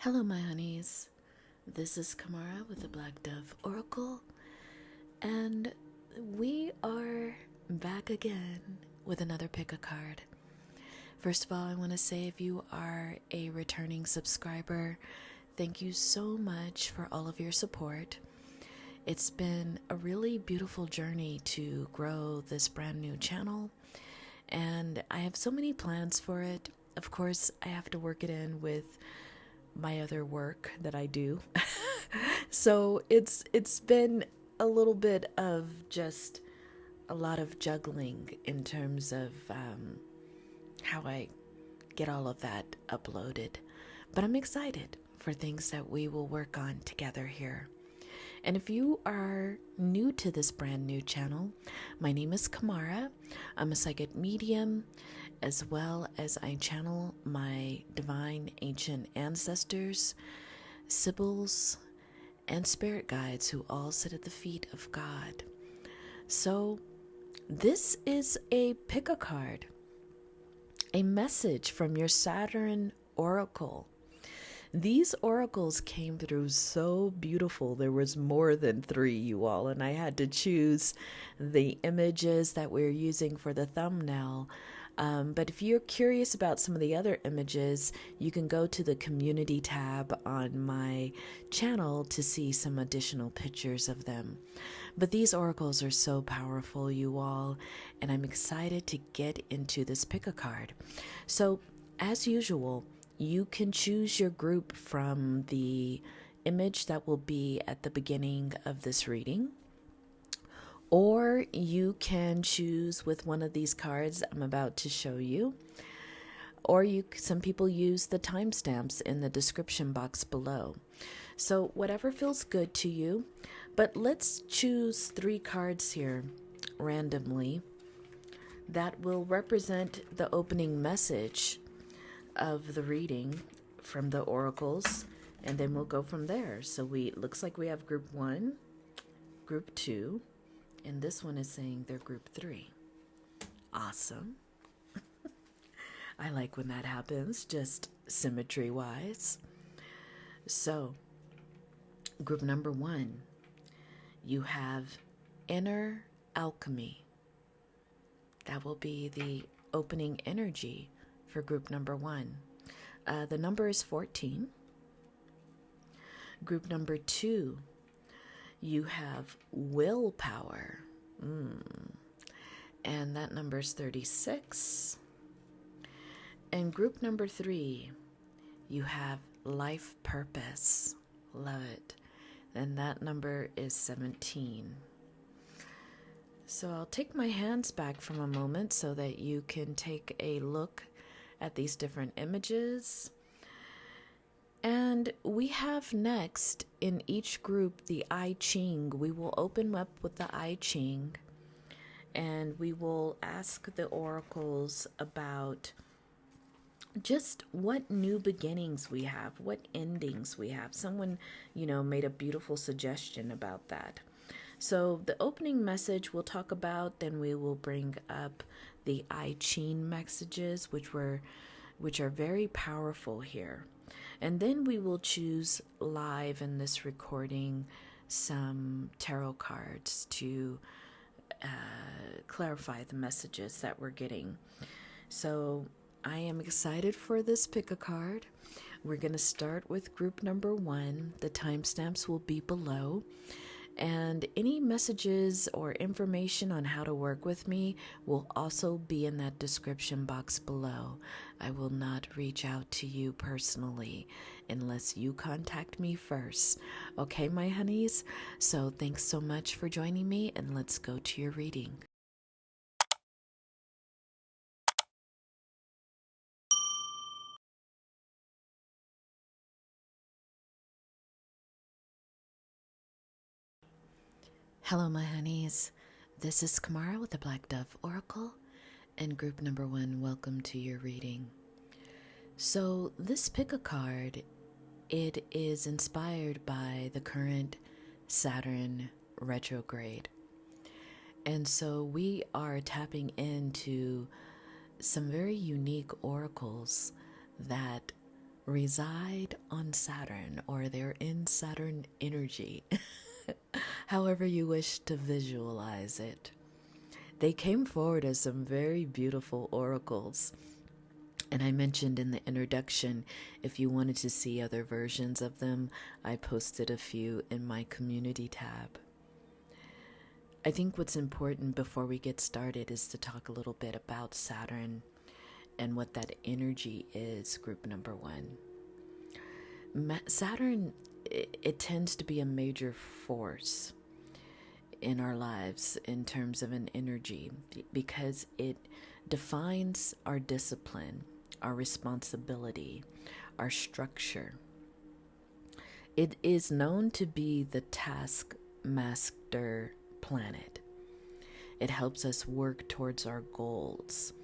Hello, my honeys. This is Kamara with the Black Dove Oracle, and we are back again with another pick a card. First of all, I want to say if you are a returning subscriber, thank you so much for all of your support. It's been a really beautiful journey to grow this brand new channel, and I have so many plans for it. Of course, I have to work it in with my other work that I do. So it's been a little bit of just a lot of juggling in terms of how I get all of that uploaded. But I'm excited for things that we will work on together here. And if you are new to this brand new channel, my name is Kamara. I'm a psychic medium, as well as I channel my divine ancient ancestors, Sibyls, and spirit guides who all sit at the feet of God. So this is a pick a card, a message from your Saturn oracle. These oracles came through so beautiful. There was more than 3, you all, and I had to choose the images that we're using for the thumbnail. But if you're curious about some of the other images, you can go to the community tab on my channel to see some additional pictures of them. But these oracles are so powerful, you all, and I'm excited to get into this pick a card. So, as usual, you can choose your group from the image that will be at the beginning of this reading, or you can choose with one of these cards I'm about to show you, or some people use the timestamps in the description box below. So whatever feels good to you, but let's choose 3 cards here randomly that will represent the opening message of the reading from the oracles, and then we'll go from there. So looks like we have group 1, group 2, and this one is saying they're group 3. Awesome. I like when that happens, just symmetry wise. So group number 1, you have inner alchemy. That will be the opening energy for group number 1. The number is 14. Group number 2, you have willpower. And that number is 36. And group number 3, you have life purpose. Love it. And that number is 17. So I'll take my hands back from a moment so that you can take a look at these different images. And we have next in each group the I Ching. We will open up with the I Ching, and we will ask the oracles about just what new beginnings we have, what endings we have. Someone, made a beautiful suggestion about that. So the opening message we'll talk about, then we will bring up the I Ching messages, which are very powerful here. And then we will choose live in this recording some tarot cards to clarify the messages that we're getting. So I am excited for this pick a card. We're going to start with group number 1. The timestamps will be below. And any messages or information on how to work with me will also be in that description box below. I will not reach out to you personally unless you contact me first. Okay, my honeys? So thanks so much for joining me, and let's go to your reading. Hello, my honeys. This is Kamara with the Black Dove Oracle, and group number 1, welcome to your reading. So this pick a card, it is inspired by the current Saturn retrograde. And so we are tapping into some very unique oracles that reside on Saturn, or they're in Saturn energy, however you wish to visualize it. They came forward as some very beautiful oracles. And I mentioned in the introduction, if you wanted to see other versions of them, I posted a few in my community tab. I think what's important before we get started is to talk a little bit about Saturn and what that energy is, group number one. Saturn, it tends to be a major force in our lives in terms of an energy because it defines our discipline, our responsibility, our structure. It is known to be the taskmaster planet. It helps us work towards our goals.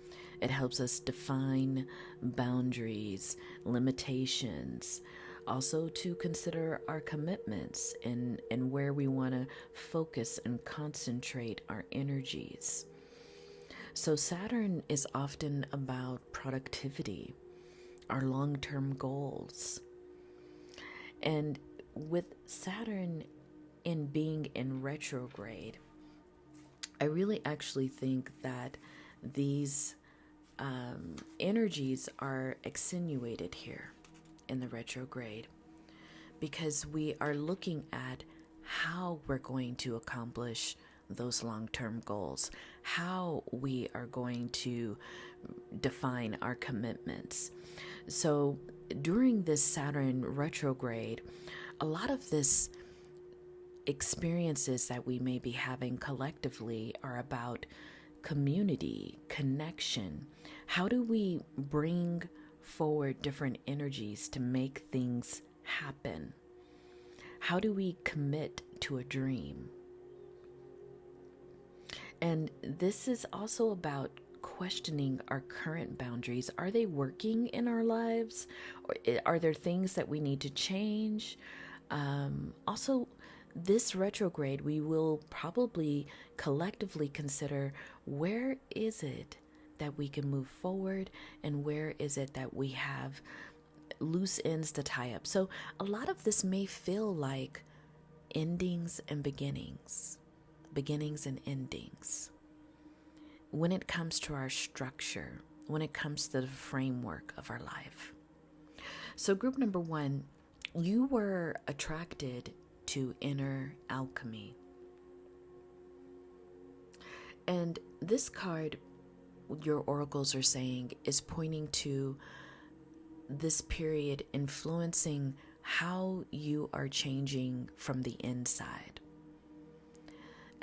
It helps us define boundaries, limitations, also to consider our commitments and where we want to focus and concentrate our energies. So Saturn is often about productivity, our long-term goals. And with Saturn in being in retrograde, I really actually think that these energies are accentuated here in the retrograde because we are looking at how we're going to accomplish those long-term goals, how we are going to define our commitments. So during this Saturn retrograde, a lot of this experiences that we may be having collectively are about community, connection. How do we bring forward different energies to make things happen? How do we commit to a dream? And this is also about questioning our current boundaries. Are they working in our lives? Or are there things that we need to change? Also, this retrograde, we will probably collectively consider where is it that we can move forward and where is it that we have loose ends to tie up. So a lot of this may feel like endings and beginnings and endings. When it comes to our structure, when it comes to the framework of our life. So group number one, you were attracted to inner alchemy. And this card, your oracles are saying, is pointing to this period influencing how you are changing from the inside.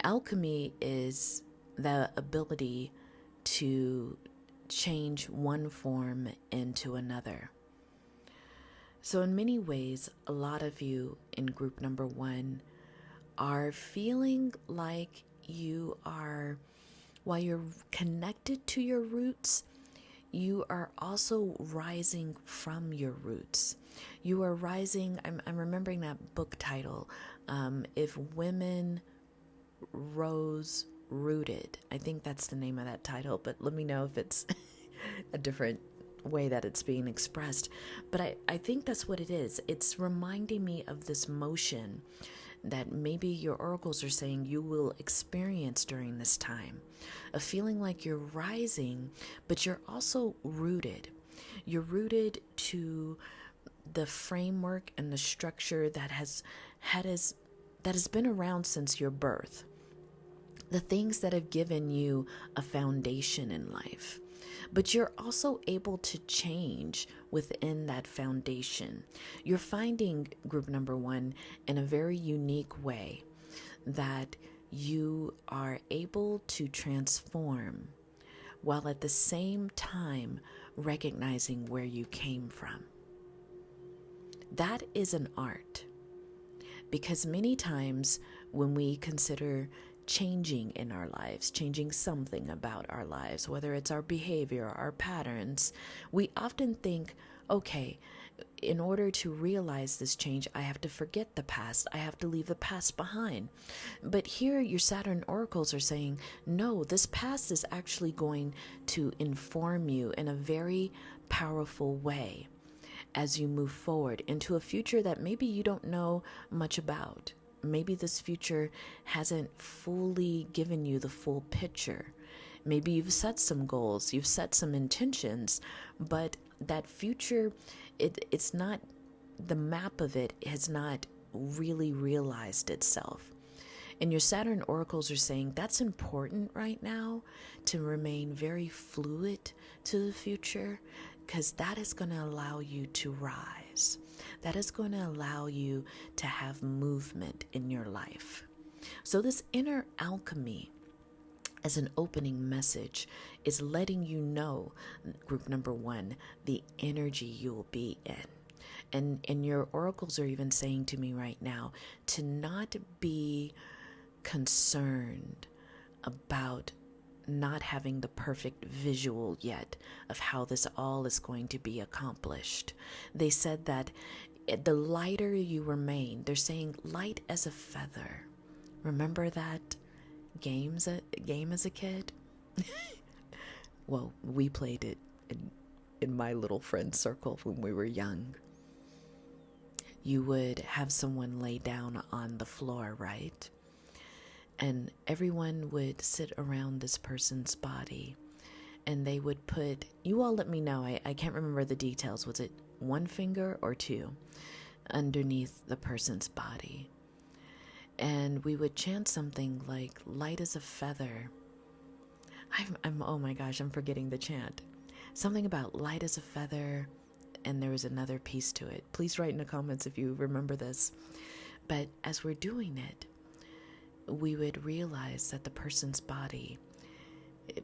Alchemy is the ability to change one form into another. So in many ways, a lot of you in group number one are feeling like you are, while you're connected to your roots, you are also rising from your roots. You are rising, I'm remembering that book title, If Women Rose Rooted. I think that's the name of that title, but let me know if it's a different way that it's being expressed. But I think that's what it is. It's reminding me of this motion that maybe your oracles are saying you will experience during this time, a feeling like you're rising, but you're also rooted. You're rooted to the framework and the structure that has been around since your birth. The things that have given you a foundation in life. But you're also able to change within that foundation. You're finding, group number one, in a very unique way that you are able to transform while at the same time recognizing where you came from. That is an art. Because many times when we consider changing in our lives, changing something about our lives, whether it's our behavior, our patterns, we often think, okay, in order to realize this change, I have to forget the past. I have to leave the past behind. But here your Saturn oracles are saying, no, this past is actually going to inform you in a very powerful way. as you move forward into a future that maybe you don't know much about. Maybe this future hasn't fully given you the full picture. Maybe you've set some goals, you've set some intentions, but that future, it's not, the map of it has not really realized itself. And your Saturn oracles are saying that's important right now, to remain very fluid to the future, because that is going to allow you to rise. That is going to allow you to have movement in your life. So this inner alchemy, as an opening message, is letting you know, group number 1, the energy you'll be in. And your oracles are even saying to me right now to not be concerned about not having the perfect visual yet of how this all is going to be accomplished. They said that the lighter you remain, they're saying light as a feather. Remember that game as a kid? Well, we played it in my little friend circle when we were young. You would have someone lay down on the floor, right? And everyone would sit around this person's body, and they would put, you all let me know, I can't remember the details, was it 1 finger or 2 underneath the person's body? And we would chant something like light as a feather. I'm oh my gosh, I'm forgetting the chant. Something about light as a feather, and there was another piece to it. Please write in the comments if you remember this. But as we're doing it, we would realize that the person's body,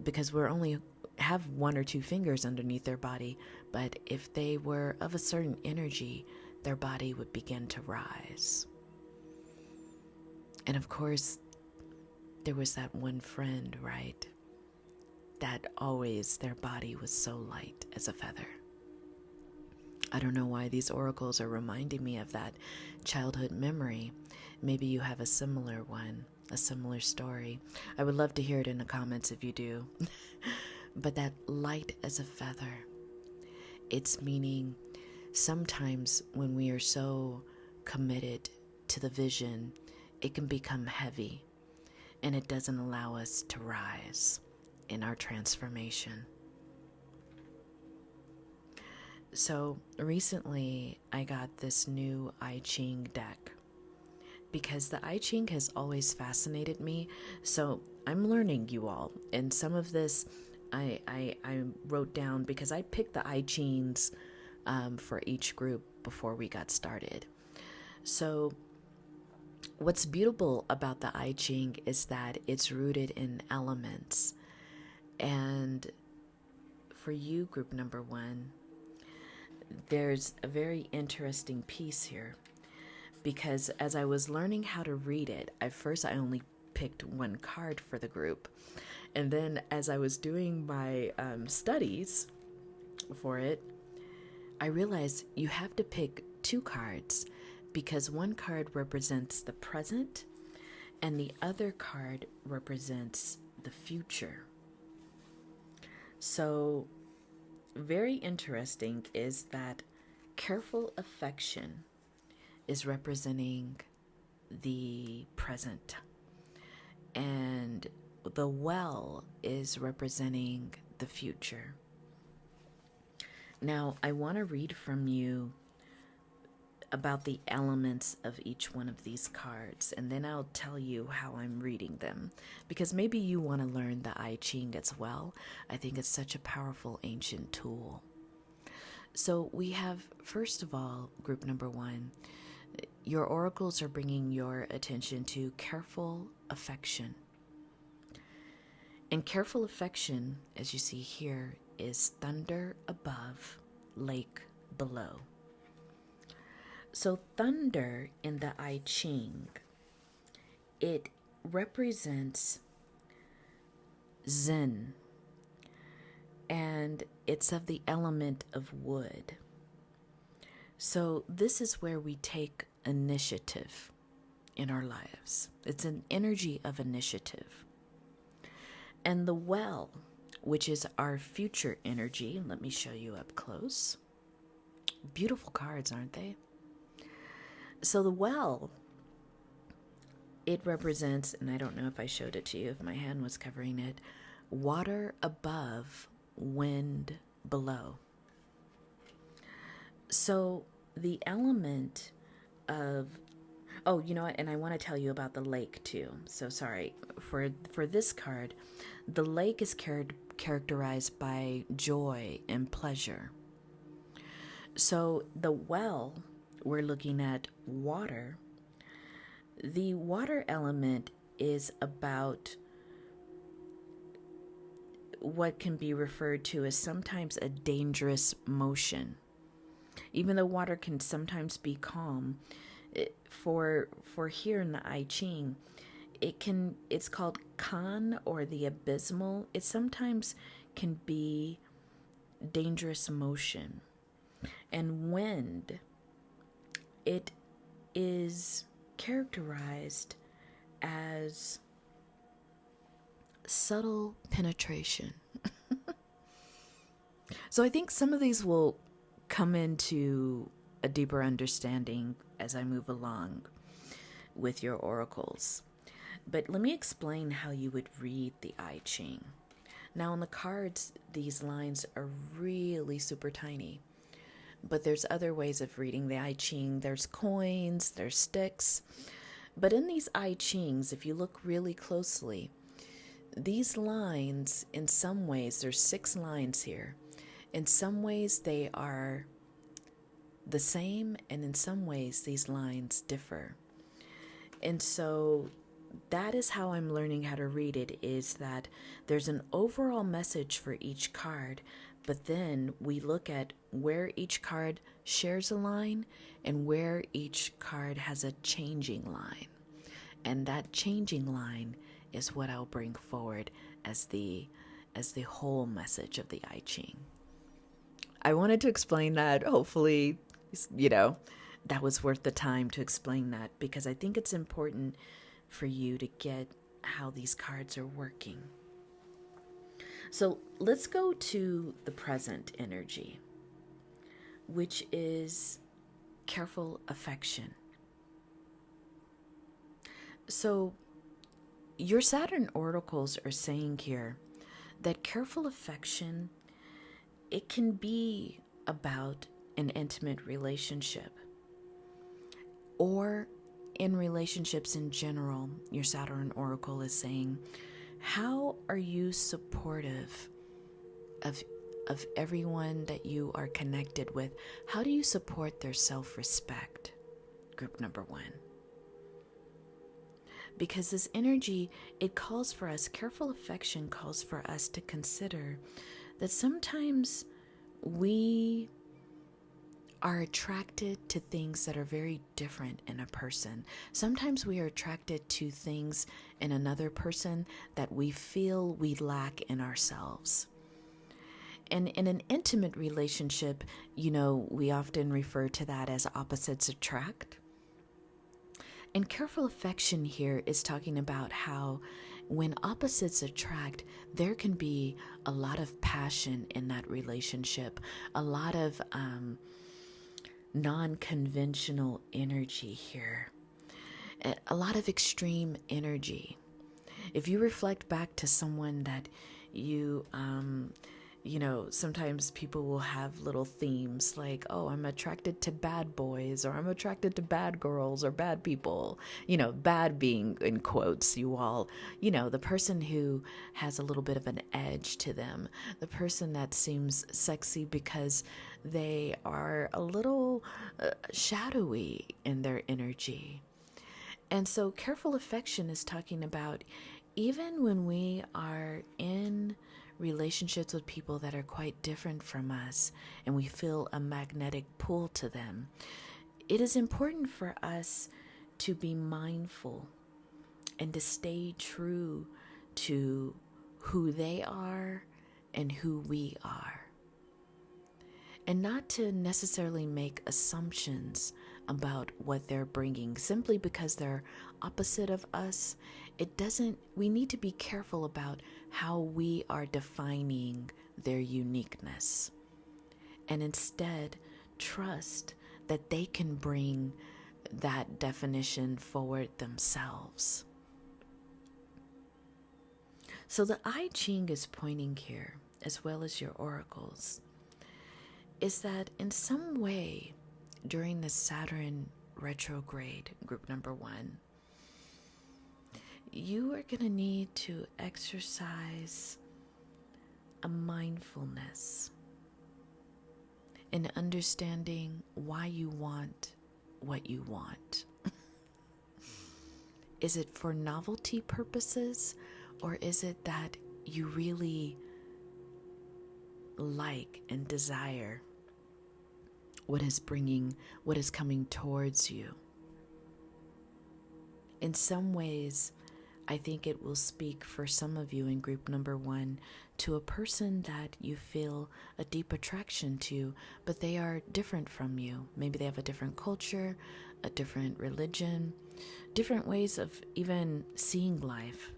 because we're only have 1 or 2 fingers underneath their body, but if they were of a certain energy, their body would begin to rise. And of course, there was that one friend, right, that always their body was so light as a feather. I don't know why these oracles are reminding me of that childhood memory. Maybe you have a similar one, a similar story. I would love to hear it in the comments if you do. But that light as a feather, it's meaning sometimes when we are so committed to the vision, it can become heavy, and it doesn't allow us to rise in our transformation. So recently I got this new I Ching deck, because the I Ching has always fascinated me. So I'm learning, you all, and some of this I wrote down because I picked the I Chings for each group before we got started. So what's beautiful about the I Ching is that it's rooted in elements. And for you, group number 1, there's a very interesting piece here, because as I was learning how to read it, at first I only picked 1 card for the group. And then as I was doing my studies for it, I realized you have to pick 2 cards, because 1 card represents the present and the other card represents the future. So very interesting is that careful affection is representing the present, and the well is representing the future. Now, I want to read from you about the elements of each one of these cards, and then I'll tell you how I'm reading them, because maybe you want to learn the I Ching as well. I think it's such a powerful ancient tool. So we have, first of all, group number 1, your oracles are bringing your attention to careful affection. And careful affection, as you see here, is thunder above, lake below. So thunder in the I Ching, it represents Zen, and it's of the element of wood. So this is where we take initiative in our lives. It's an energy of initiative. And the well, which is our future energy, let me show you up close. Beautiful cards, aren't they? So the well, it represents, and I don't know if I showed it to you, if my hand was covering it, water above, wind below. So the element of, oh, you know what, and I want to tell you about the lake too. So sorry, for this card, the lake is characterized by joy and pleasure. So the well, we're looking at water. The water element is about what can be referred to as sometimes a dangerous motion. Even though water can sometimes be calm, for here in the I Ching, it's called Kan, or the abysmal. It sometimes can be dangerous motion. And wind, it is characterized as subtle penetration. So I think some of these will come into a deeper understanding as I move along with your oracles. But let me explain how you would read the I Ching. Now on the cards, these lines are really super tiny. But there's other ways of reading the I Ching. There's coins, there's sticks. But in these I Chings, if you look really closely, these lines, in some ways, there's 6 lines here. In some ways, they are the same, and in some ways, these lines differ. And so that is how I'm learning how to read it, is that there's an overall message for each card, but then we look at where each card shares a line and where each card has a changing line. And that changing line is what I'll bring forward as the whole message of the I Ching. I wanted to explain that. Hopefully, that was worth the time to explain that, because I think it's important for you to get how these cards are working. So let's go to the present energy, which is careful affection. So your Saturn oracles are saying here that careful affection, it can be about an intimate relationship, or in relationships in general. Your Saturn oracle is saying, how are you supportive of everyone that you are connected with? How do you support their self-respect? Group number 1. Because this energy, it calls for us, careful affection calls for us to consider that sometimes we are attracted to things that are very different in a person. Sometimes we are attracted to things in another person that we feel we lack in ourselves. And in an intimate relationship, we often refer to that as opposites attract. And careful affection here is talking about how when opposites attract, there can be a lot of passion in that relationship, a lot of non-conventional energy here, a lot of extreme energy. If you reflect back to someone that you sometimes people will have little themes like, oh, I'm attracted to bad boys, or I'm attracted to bad girls, or bad people, bad being in quotes, you all, the person who has a little bit of an edge to them, the person that seems sexy because they are a little shadowy in their energy. And so careful affection is talking about, even when we are in relationships with people that are quite different from us and we feel a magnetic pull to them, it is important for us to be mindful and to stay true to who they are and who we are, and not to necessarily make assumptions about what they're bringing simply because they're opposite of us. We need to be careful about how we are defining their uniqueness, and instead trust that they can bring that definition forward themselves. So the I Ching is pointing here, as well as your oracles, is that in some way during the Saturn retrograde, group number 1, you are going to need to exercise a mindfulness in understanding why you want what you want. Is it for novelty purposes, or is it that you really like and desire what is coming towards you? In some ways, I think it will speak for some of you in group number 1 to a person that you feel a deep attraction to, but they are different from you. Maybe they have a different culture, a different religion, different ways of even seeing life.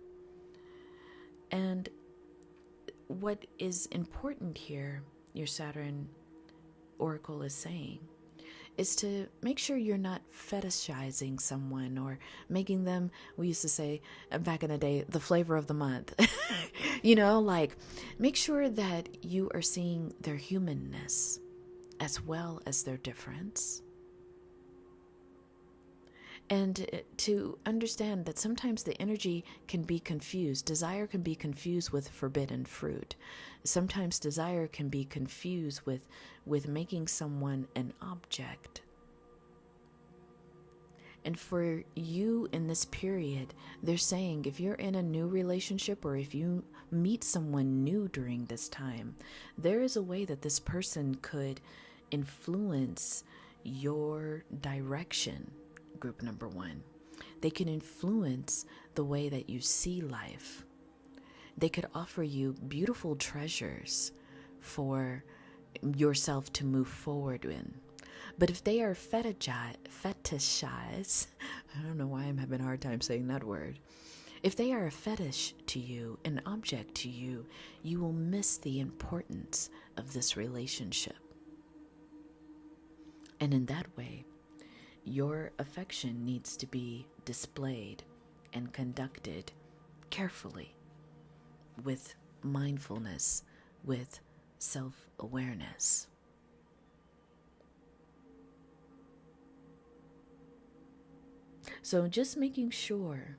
And what is important here, your Saturn oracle is saying, is to make sure you're not fetishizing someone or making them, we used to say back in the day, the flavor of the month. Like make sure that you are seeing their humanness as well as their difference. And to understand that sometimes the energy can be confused. Desire can be confused with forbidden fruit. Sometimes desire can be confused with making someone an object. And for you in this period, they're saying if you're in a new relationship or if you meet someone new during this time, there is a way that this person could influence your direction. Group number 1. They can influence the way that you see life. They could offer you beautiful treasures for yourself to move forward in. But if they are fetishize, I don't know why I'm having a hard time saying that word. If they are a fetish to you, an object to you, you will miss the importance of this relationship. And in that way, your affection needs to be displayed and conducted carefully, with mindfulness, with self-awareness. So just making sure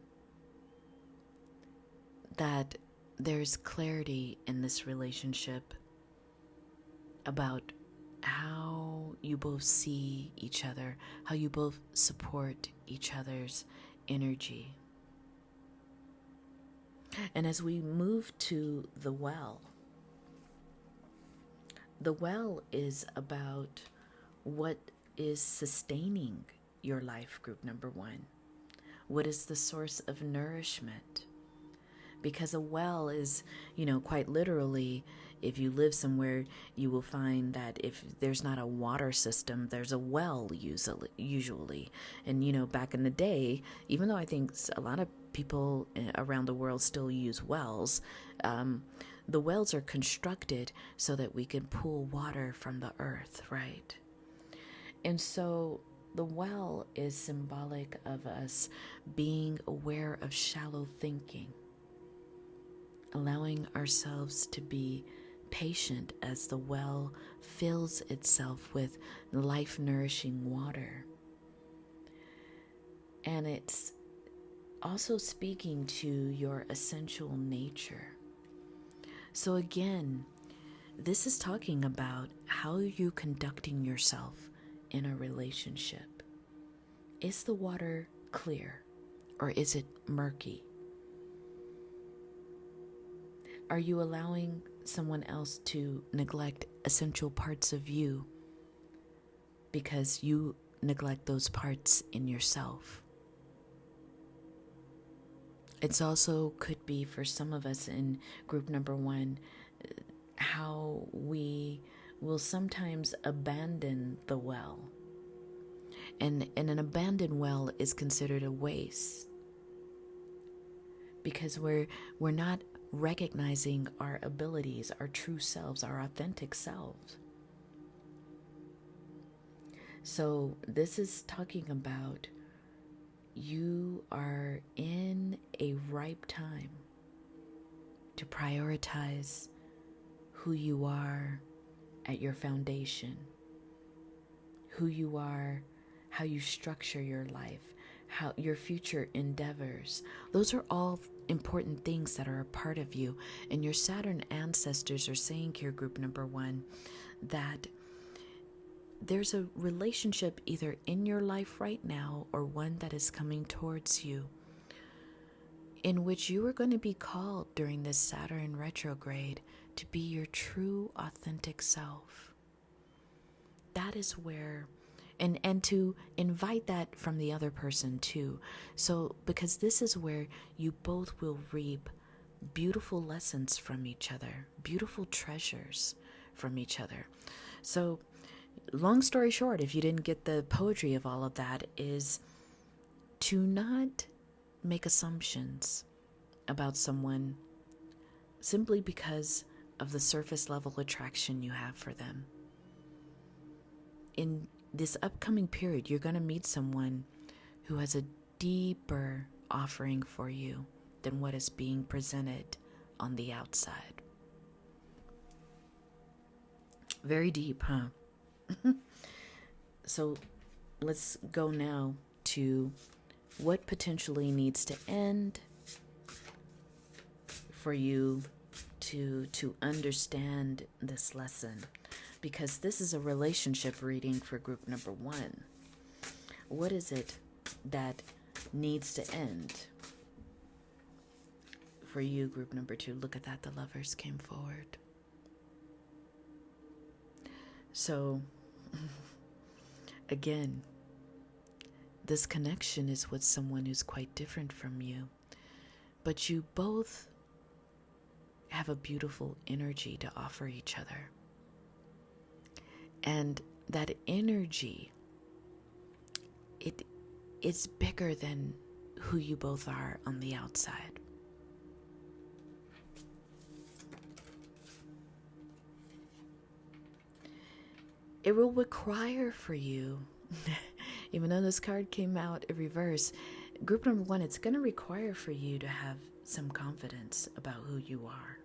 that there's clarity in this relationship about how you both see each other, how you both support each other's energy. And as we move to the well is about what is sustaining your life, group number 1. What is the source of nourishment? Because a well is, quite literally, if you live somewhere, you will find that if there's not a water system, there's a well usually. And, back in the day, even though I think a lot of people around the world still use wells, the wells are constructed so that we can pull water from the earth, right? And so the well is symbolic of us being aware of shallow thinking, allowing ourselves to be patient as the well fills itself with life-nourishing water. And it's also speaking to your essential nature. So again, this is talking about how you're conducting yourself in a relationship. Is the water clear or is it murky? Are you allowing someone else to neglect essential parts of you because you neglect those parts in yourself? It's also could be for some of us in group number 1, how we will sometimes abandon the well. And an abandoned well is considered a waste because we're not recognizing our abilities, our true selves, our authentic selves. So this is talking about you are in a ripe time to prioritize who you are at your foundation, who you are, how you structure your life, how your future endeavors. Those are all important things that are a part of you. And your Saturn ancestors are saying here, group number 1, that there's a relationship either in your life right now or one that is coming towards you, in which you are going to be called during this Saturn retrograde to be your true, authentic self. That is where, and to invite that from the other person too. So, because this is where you both will reap beautiful lessons from each other, beautiful treasures from each other. So, long story short, if you didn't get the poetry of all of that, is to not make assumptions about someone simply because of the surface level attraction you have for them. In this upcoming period, you're going to meet someone who has a deeper offering for you than what is being presented on the outside. Very deep, huh? So let's go now to what potentially needs to end for you to understand this lesson, because this is a relationship reading for group number 1. What is it that needs to end for you, group number 2? Look at that, the Lovers came forward. So again, this connection is with someone who's quite different from you, but you both have a beautiful energy to offer each other. And that energy, it's bigger than who you both are on the outside. It will require for you, even though this card came out in reverse, group number 1, it's going to require for you to have some confidence about who you are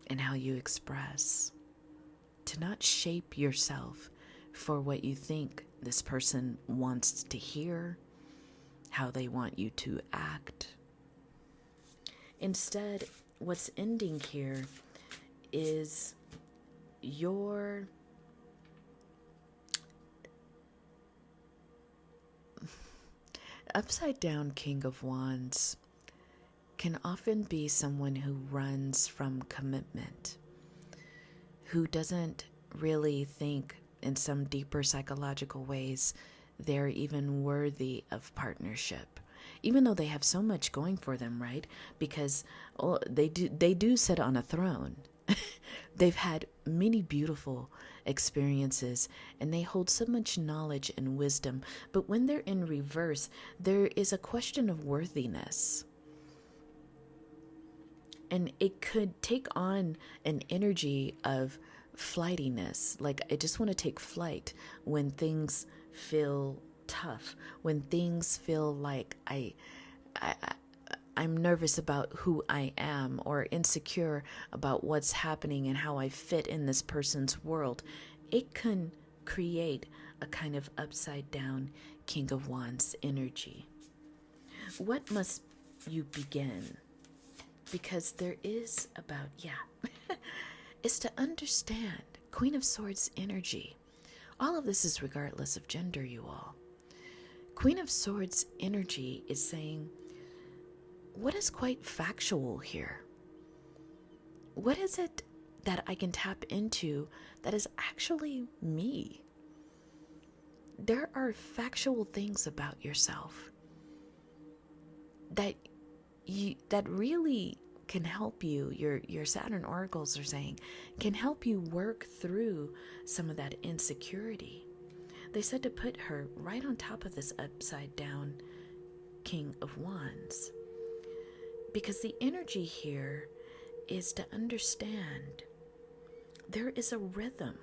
and how you express. To not shape yourself for what you think this person wants to hear, how they want you to act. Instead, what's ending here is your upside down King of Wands can often be someone who runs from commitment, who doesn't really think in some deeper psychological ways they're even worthy of partnership, even though they have so much going for them, right? Because they do sit on a throne. They've had many beautiful experiences and they hold so much knowledge and wisdom. But when they're in reverse, there is a question of worthiness. And it could take on an energy of flightiness. Like, I just want to take flight when things feel tough, when things feel like I'm nervous about who I am or insecure about what's happening and how I fit in this person's world. It can create a kind of upside down King of Wands energy. What must you begin? Because there is about, is to understand Queen of Swords energy. All of this is regardless of gender, you all. Queen of Swords energy is saying, what is quite factual here? What is it that I can tap into that is actually me? There are factual things about yourself that really can help you. Your Saturn oracles are saying can help you work through some of that insecurity. They said to put her right on top of this upside down King of Wands, because the energy here is to understand there is a rhythm.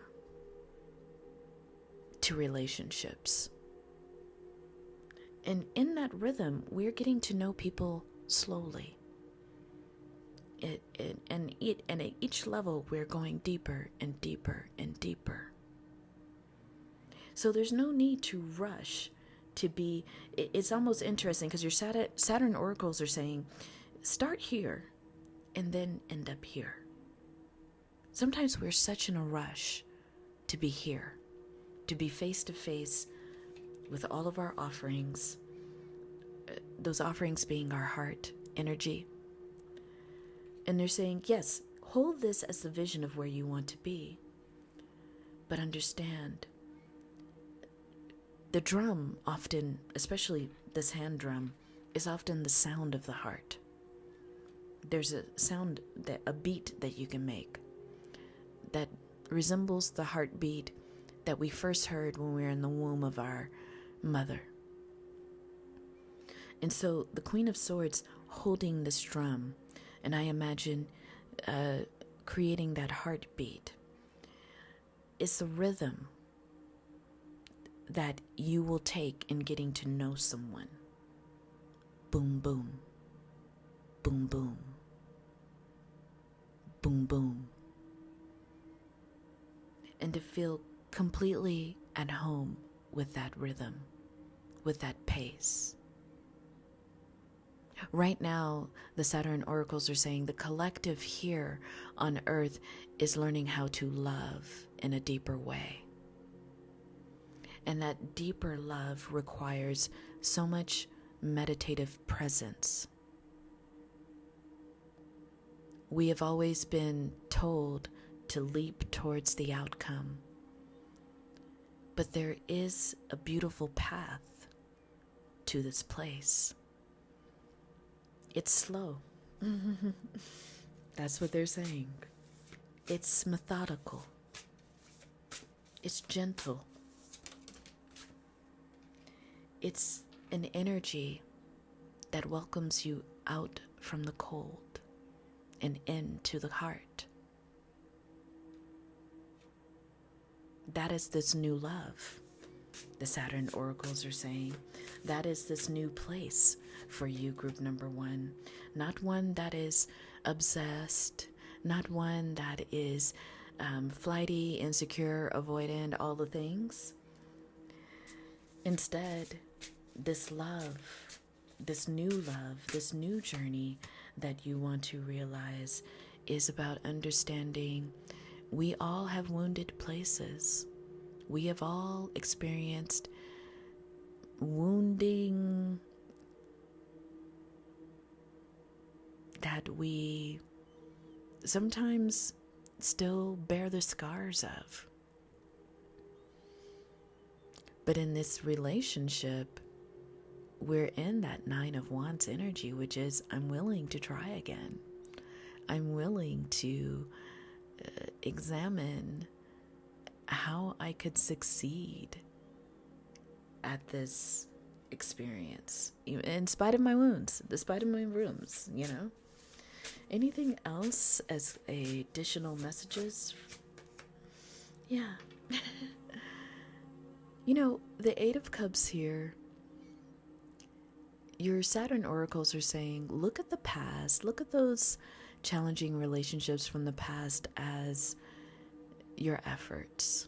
to relationships. And in that rhythm, we're getting to know people slowly. And at each level, we're going deeper and deeper and deeper. So there's no need to rush to be. It's almost interesting because your Saturn oracles are saying, start here and then end up here. Sometimes we're such in a rush to be here, to be face to face with all of our offerings, those offerings being our heart energy. And they're saying, yes, hold this as the vision of where you want to be, but understand the drum often, especially this hand drum, is often the sound of the heart. There's a sound, a beat that you can make that resembles the heartbeat that we first heard when we were in the womb of our mother. And so the Queen of Swords holding this drum, and I imagine creating that heartbeat, is the rhythm that you will take in getting to know someone. Boom, boom. Boom, boom. Boom, boom. And to feel completely at home with that rhythm, with that pace. Right now, the Saturn oracles are saying the collective here on Earth is learning how to love in a deeper way. And that deeper love requires so much meditative presence. We have always been told to leap towards the outcome. But there is a beautiful path to this place. It's slow. That's what they're saying. It's methodical. It's gentle. It's an energy that welcomes you out from the cold and into the heart. That is this new love. The Saturn oracles are saying that is this new place for you, group number one. Not one that is obsessed, not one that is flighty, insecure, avoidant, all the things. Instead, this love, this new journey that you want to realize is about understanding we all have wounded places. We have all experienced wounding that we sometimes still bear the scars of. But in this relationship, we're in that Nine of Wands energy, which is I'm willing to try again. I'm willing to examine how I could succeed at this experience, in spite of my wounds, despite of my wounds, you know. Anything else as additional messages? Yeah. You know, the Eight of Cups here, your Saturn oracles are saying, look at the past, look at those challenging relationships from the past as your efforts.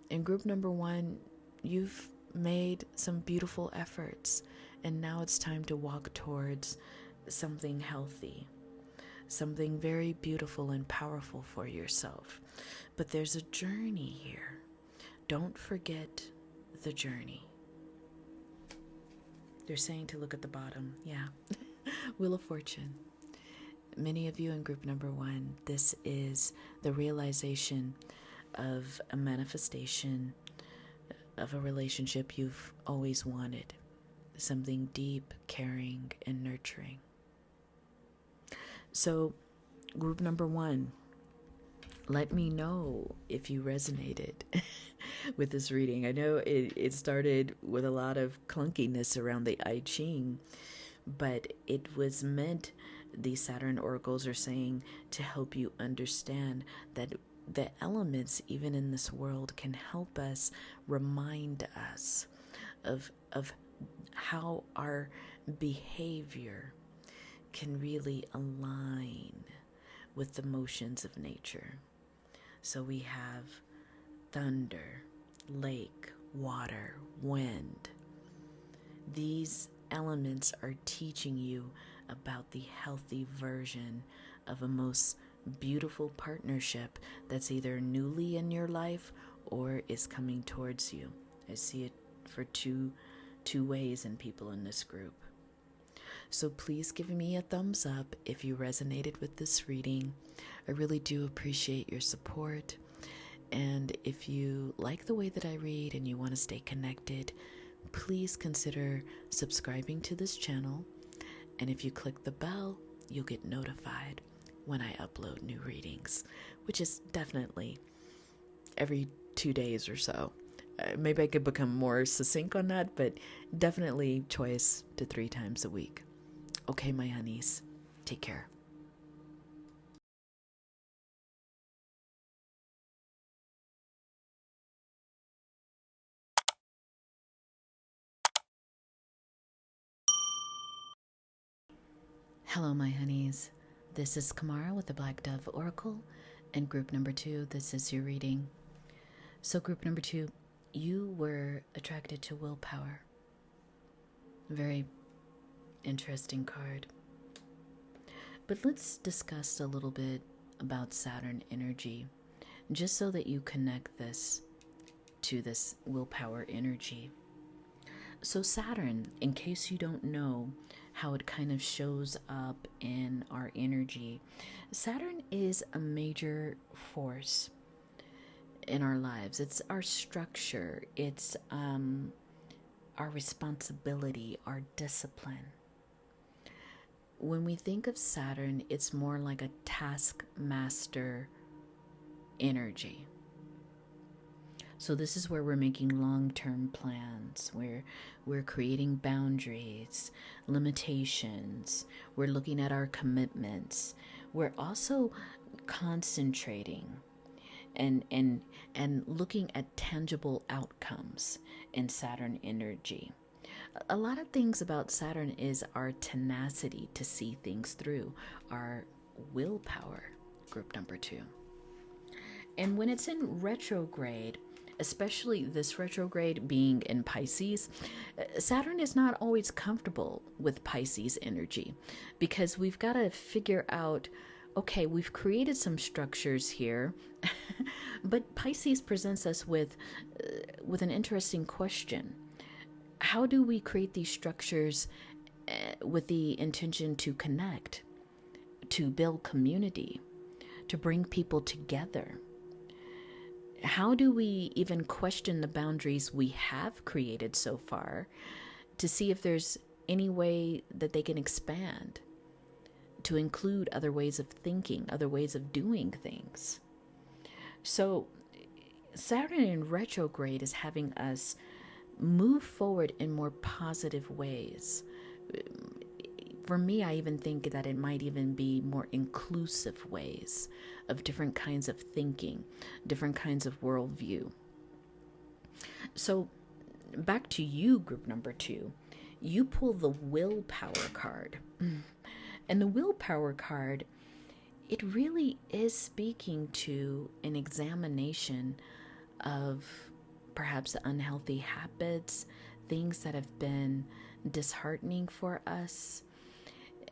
In group number one, you've made some beautiful efforts, and now it's time to walk towards something healthy, something very beautiful and powerful for yourself. But there's a journey here. Don't forget the journey. They're saying to look at the bottom. Yeah. Wheel of Fortune. Many of you in group number one, this is the realization of a manifestation of a relationship you've always wanted. Something deep, caring, and nurturing. So, group number one, let me know if you resonated with this reading. I know it started with a lot of clunkiness around the I Ching, but it was meant, these Saturn oracles are saying, to help you understand that the elements, even in this world, can help us, remind us of how our behavior can really align with the motions of nature. So we have thunder, lake, water, wind. These elements are teaching you about the healthy version of a most beautiful partnership that's either newly in your life or is coming towards you. I see it for two ways in people in this group. So please give me a thumbs up if you resonated with this reading. I really do appreciate your support. And if you like the way that I read and you want to stay connected, please consider subscribing to this channel. And if you click the bell, you'll get notified when I upload new readings, which is definitely every 2 days or so. Maybe I could become more succinct on that, but definitely 2 to 3 times a week. Okay, my honeys, take care. Hello, my honeys. This is Kamara with the Black Dove Oracle, and group number 2, this is your reading. So group number 2, you were attracted to willpower. Very interesting card. But let's discuss a little bit about Saturn energy, just so that you connect this to this willpower energy. So Saturn, in case you don't know how it kind of shows up in our energy, Saturn is a major force in our lives. It's our structure. It's our responsibility, our discipline. When we think of Saturn, it's more like a taskmaster energy. So this is where we're making long-term plans, where we're creating boundaries, limitations, we're looking at our commitments. We're also concentrating and looking at tangible outcomes in Saturn energy. A lot of things about Saturn is our tenacity to see things through, our willpower, group number 2. And when it's in retrograde, especially this retrograde being in Pisces, Saturn is not always comfortable with Pisces energy, because we've got to figure out, okay, we've created some structures here, but Pisces presents us with an interesting question. How do we create these structures with the intention to connect, to build community, to bring people together? How do we even question the boundaries we have created so far to see if there's any way that they can expand to include other ways of thinking, other ways of doing things? So Saturn in retrograde is having us move forward in more positive ways. For me, I even think that it might even be more inclusive ways of different kinds of thinking, different kinds of worldview. So back to you, group number 2. You pull the willpower card. And the willpower card, it really is speaking to an examination of perhaps unhealthy habits, things that have been disheartening for us.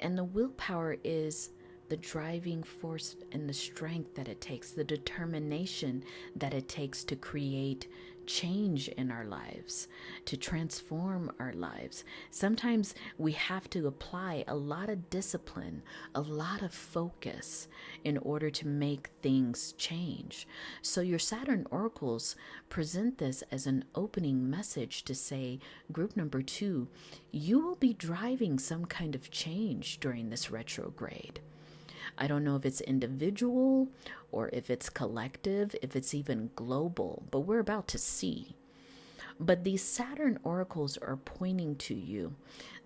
And the willpower is the driving force and the strength that it takes, the determination that it takes to create change in our lives, to transform our lives. Sometimes we have to apply a lot of discipline, a lot of focus in order to make things change. So your Saturn oracles present this as an opening message to say, group number 2, you will be driving some kind of change during this retrograde. I don't know if it's individual or if it's collective, if it's even global, but we're about to see. But these Saturn oracles are pointing to you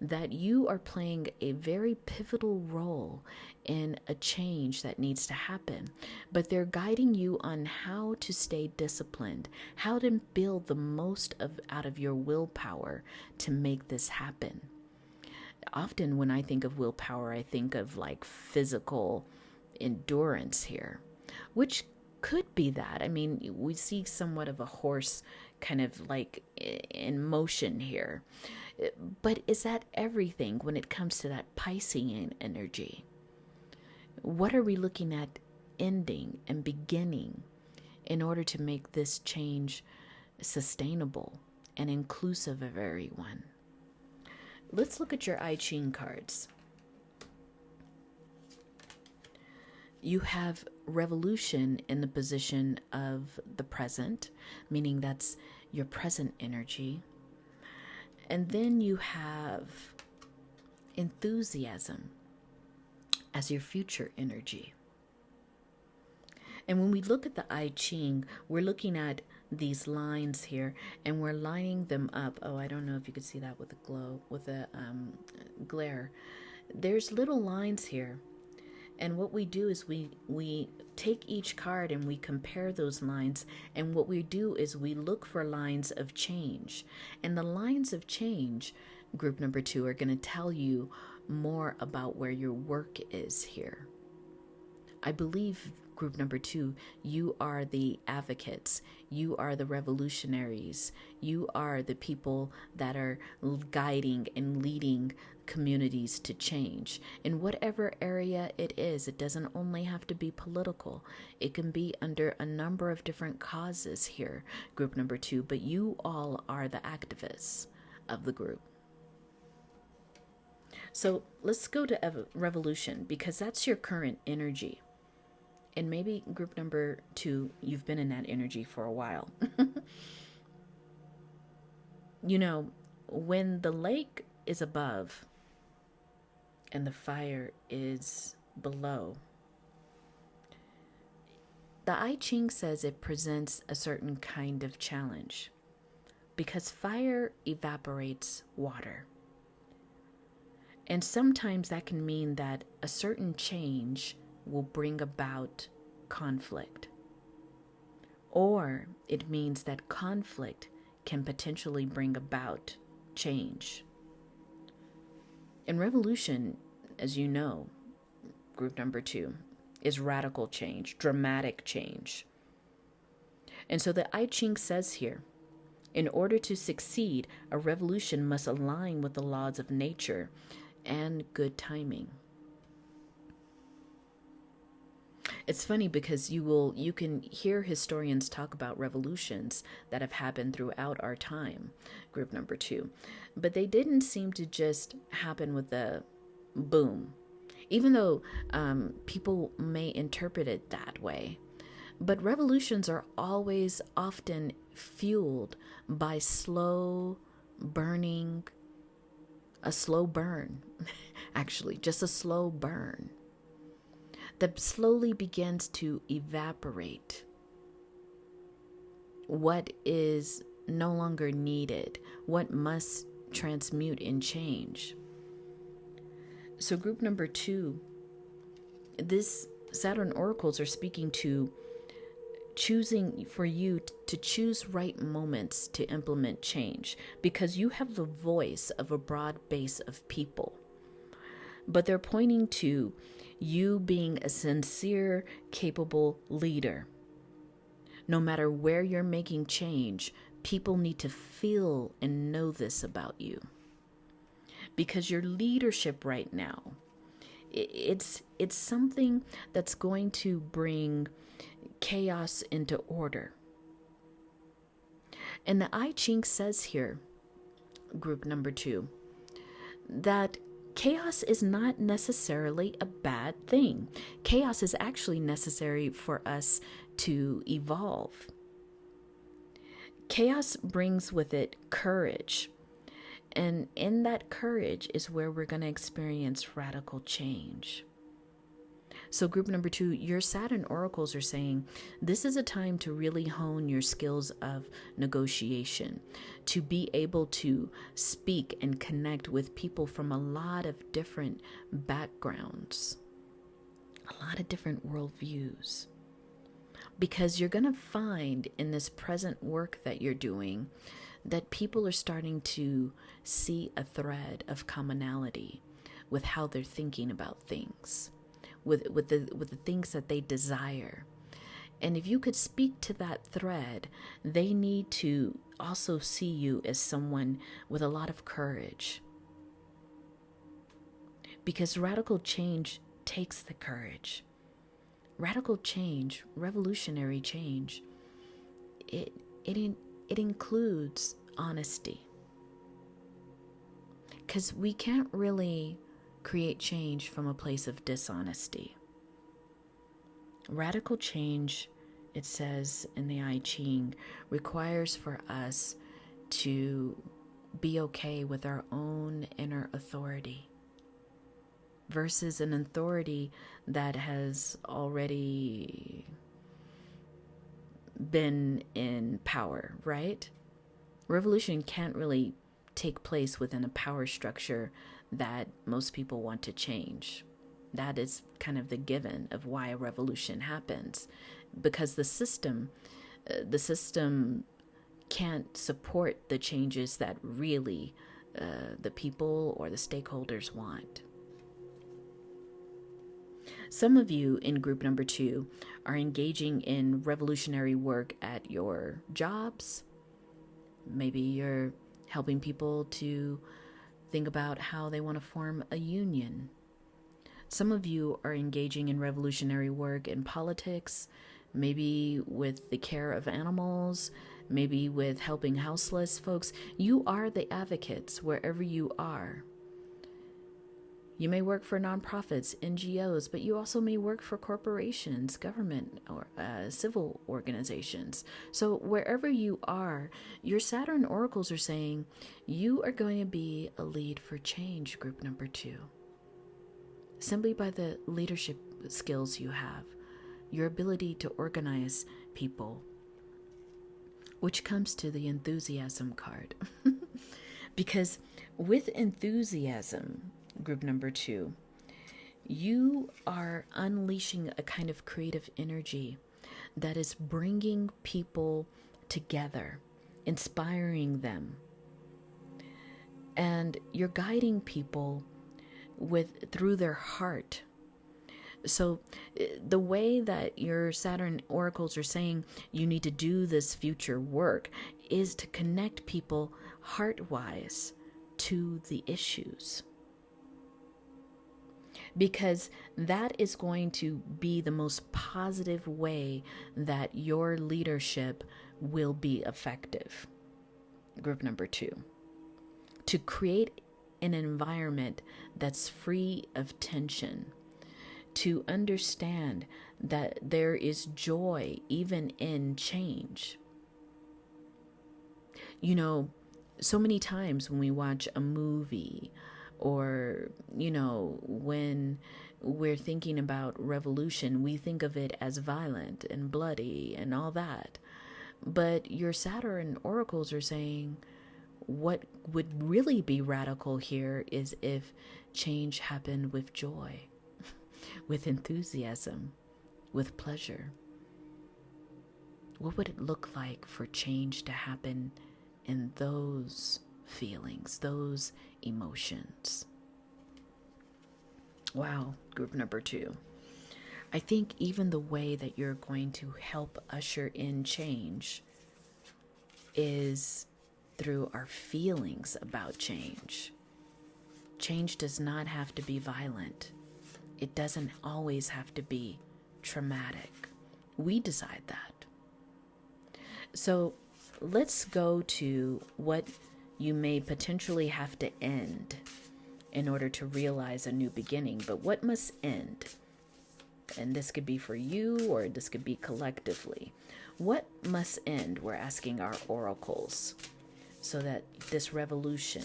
that you are playing a very pivotal role in a change that needs to happen. But they're guiding you on how to stay disciplined, how to build the most out of your willpower to make this happen. Often when I think of willpower, I think of like physical endurance here, which could be that. I mean, we see somewhat of a horse kind of like in motion here. But is that everything when it comes to that Piscean energy? What are we looking at ending and beginning in order to make this change sustainable and inclusive of everyone? Let's look at your I Ching cards. You have revolution in the position of the present, meaning that's your present energy. And then you have enthusiasm as your future energy. And when we look at the I Ching, we're looking at these lines here and we're lining them up. Oh, I don't know if you could see that with the glare. There's little lines here. And what we do is we take each card and we compare those lines. And what we do is we look for lines of change. And the lines of change, group number 2, are going to tell you more about where your work is here. I believe, group number 2, you are the advocates. You are the revolutionaries. You are the people that are guiding and leading communities to change. In whatever area it is, it doesn't only have to be political. It can be under a number of different causes here, group number 2, but you all are the activists of the group. So let's go to revolution, because that's your current energy. And maybe group number 2, you've been in that energy for a while. You know, when the lake is above and the fire is below, the I Ching says it presents a certain kind of challenge, because fire evaporates water. And sometimes that can mean that a certain change will bring about conflict. Or it means that conflict can potentially bring about change. And revolution, as you know, group number 2, is radical change, dramatic change. And so the I Ching says here, in order to succeed, a revolution must align with the laws of nature and good timing. It's funny because you can hear historians talk about revolutions that have happened throughout our time, group number 2, but they didn't seem to just happen with a boom, even though people may interpret it that way. But revolutions are always often fueled by a slow burn, actually, just a slow burn that slowly begins to evaporate what is no longer needed, what must transmute and change. So group number 2, this Saturn oracles are speaking to choosing for you to choose right moments to implement change, because you have the voice of a broad base of people. But they're pointing to you being a sincere, capable leader. No matter where you're making change, people need to feel and know this about you. Because your leadership right now, it's something that's going to bring chaos into order. And the I Ching says here, group number 2, that chaos is not necessarily a bad thing. Chaos is actually necessary for us to evolve. Chaos brings with it courage. And in that courage is where we're going to experience radical change. So group number 2, your Saturn oracles are saying this is a time to really hone your skills of negotiation, to be able to speak and connect with people from a lot of different backgrounds, a lot of different worldviews. Because you're going to find in this present work that you're doing that people are starting to see a thread of commonality with how they're thinking about things, with the things that they desire. And if you could speak to that thread, they need to also see you as someone with a lot of courage. Because radical change takes the courage. Radical change, revolutionary change, it includes honesty. Because we can't really create change from a place of dishonesty. Radical change, it says in the I Ching, requires for us to be okay with our own inner authority versus an authority that has already been in power, right? Revolution can't really take place within a power structure that most people want to change. That is kind of the given of why a revolution happens, because the system can't support the changes that really the people or the stakeholders want. Some of you in group number 2 are engaging in revolutionary work at your jobs. Maybe you're helping people to think about how they want to form a union. Some of you are engaging in revolutionary work in politics, maybe with the care of animals, maybe with helping houseless folks. You are the advocates wherever you are. You may work for nonprofits, NGOs, but you also may work for corporations, government, or civil organizations. So wherever you are, your Saturn oracles are saying you are going to be a lead for change, group number 2. Simply by the leadership skills you have, your ability to organize people, which comes to the enthusiasm card. Because with enthusiasm, group number 2, you are unleashing a kind of creative energy that is bringing people together, inspiring them. And you're guiding people through their heart. So the way that your Saturn oracles are saying you need to do this future work is to connect people heart-wise to the issues. Because that is going to be the most positive way that your leadership will be effective. Group number 2. To create an environment that's free of tension. To understand that there is joy even in change. You know, so many times when we watch a movie, or, you know, when we're thinking about revolution, we think of it as violent and bloody and all that. But your Saturn oracles are saying what would really be radical here is if change happened with joy, with enthusiasm, with pleasure. What would it look like for change to happen in those feelings, those emotions? Wow, group number 2. I think even the way that you're going to help usher in change is through our feelings about change. Change does not have to be violent. It doesn't always have to be traumatic. We decide that. So let's go to what you may potentially have to end in order to realize a new beginning. But what must end? And this could be for you, or this could be collectively. What must end? We're asking our oracles, so that this revolution,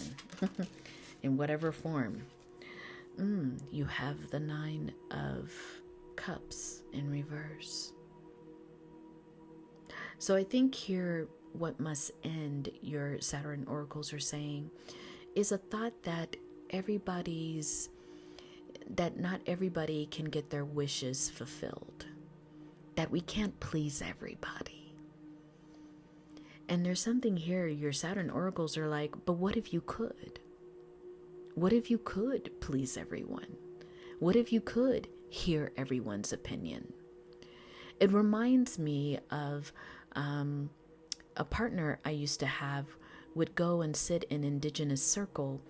in whatever form, you have the 9 of Cups in reverse. So I think here what must end, your Saturn oracles are saying, is a thought that not everybody can get their wishes fulfilled, that we can't please everybody. And there's something here, your Saturn oracles are like, but what if you could? What if you could please everyone? What if you could hear everyone's opinion? It reminds me of a partner I used to have would go and sit in indigenous circle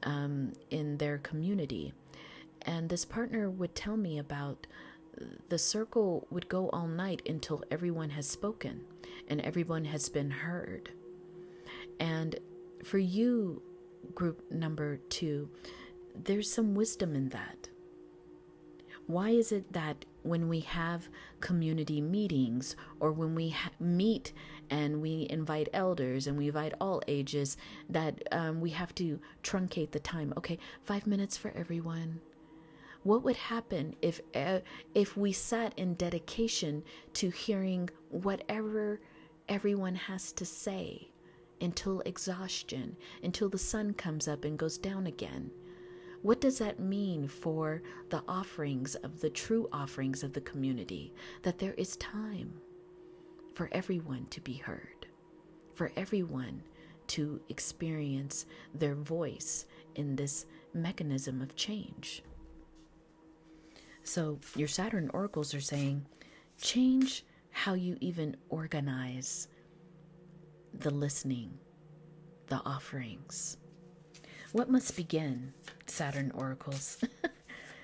in their community. And this partner would tell me about the circle would go all night until everyone has spoken and everyone has been heard. And for you, group number 2, there's some wisdom in that. Why is it that when we have community meetings, or when we meet and we invite elders and we invite all ages, that we have to truncate the time? Okay, 5 minutes for everyone. What would happen if we sat in dedication to hearing whatever everyone has to say until exhaustion, until the sun comes up and goes down again? What does that mean for the offerings of the true offerings of the community? That there is time for everyone to be heard, for everyone to experience their voice in this mechanism of change. So your Saturn oracles are saying, change how you even organize the listening, the offerings. What must begin, Saturn oracles?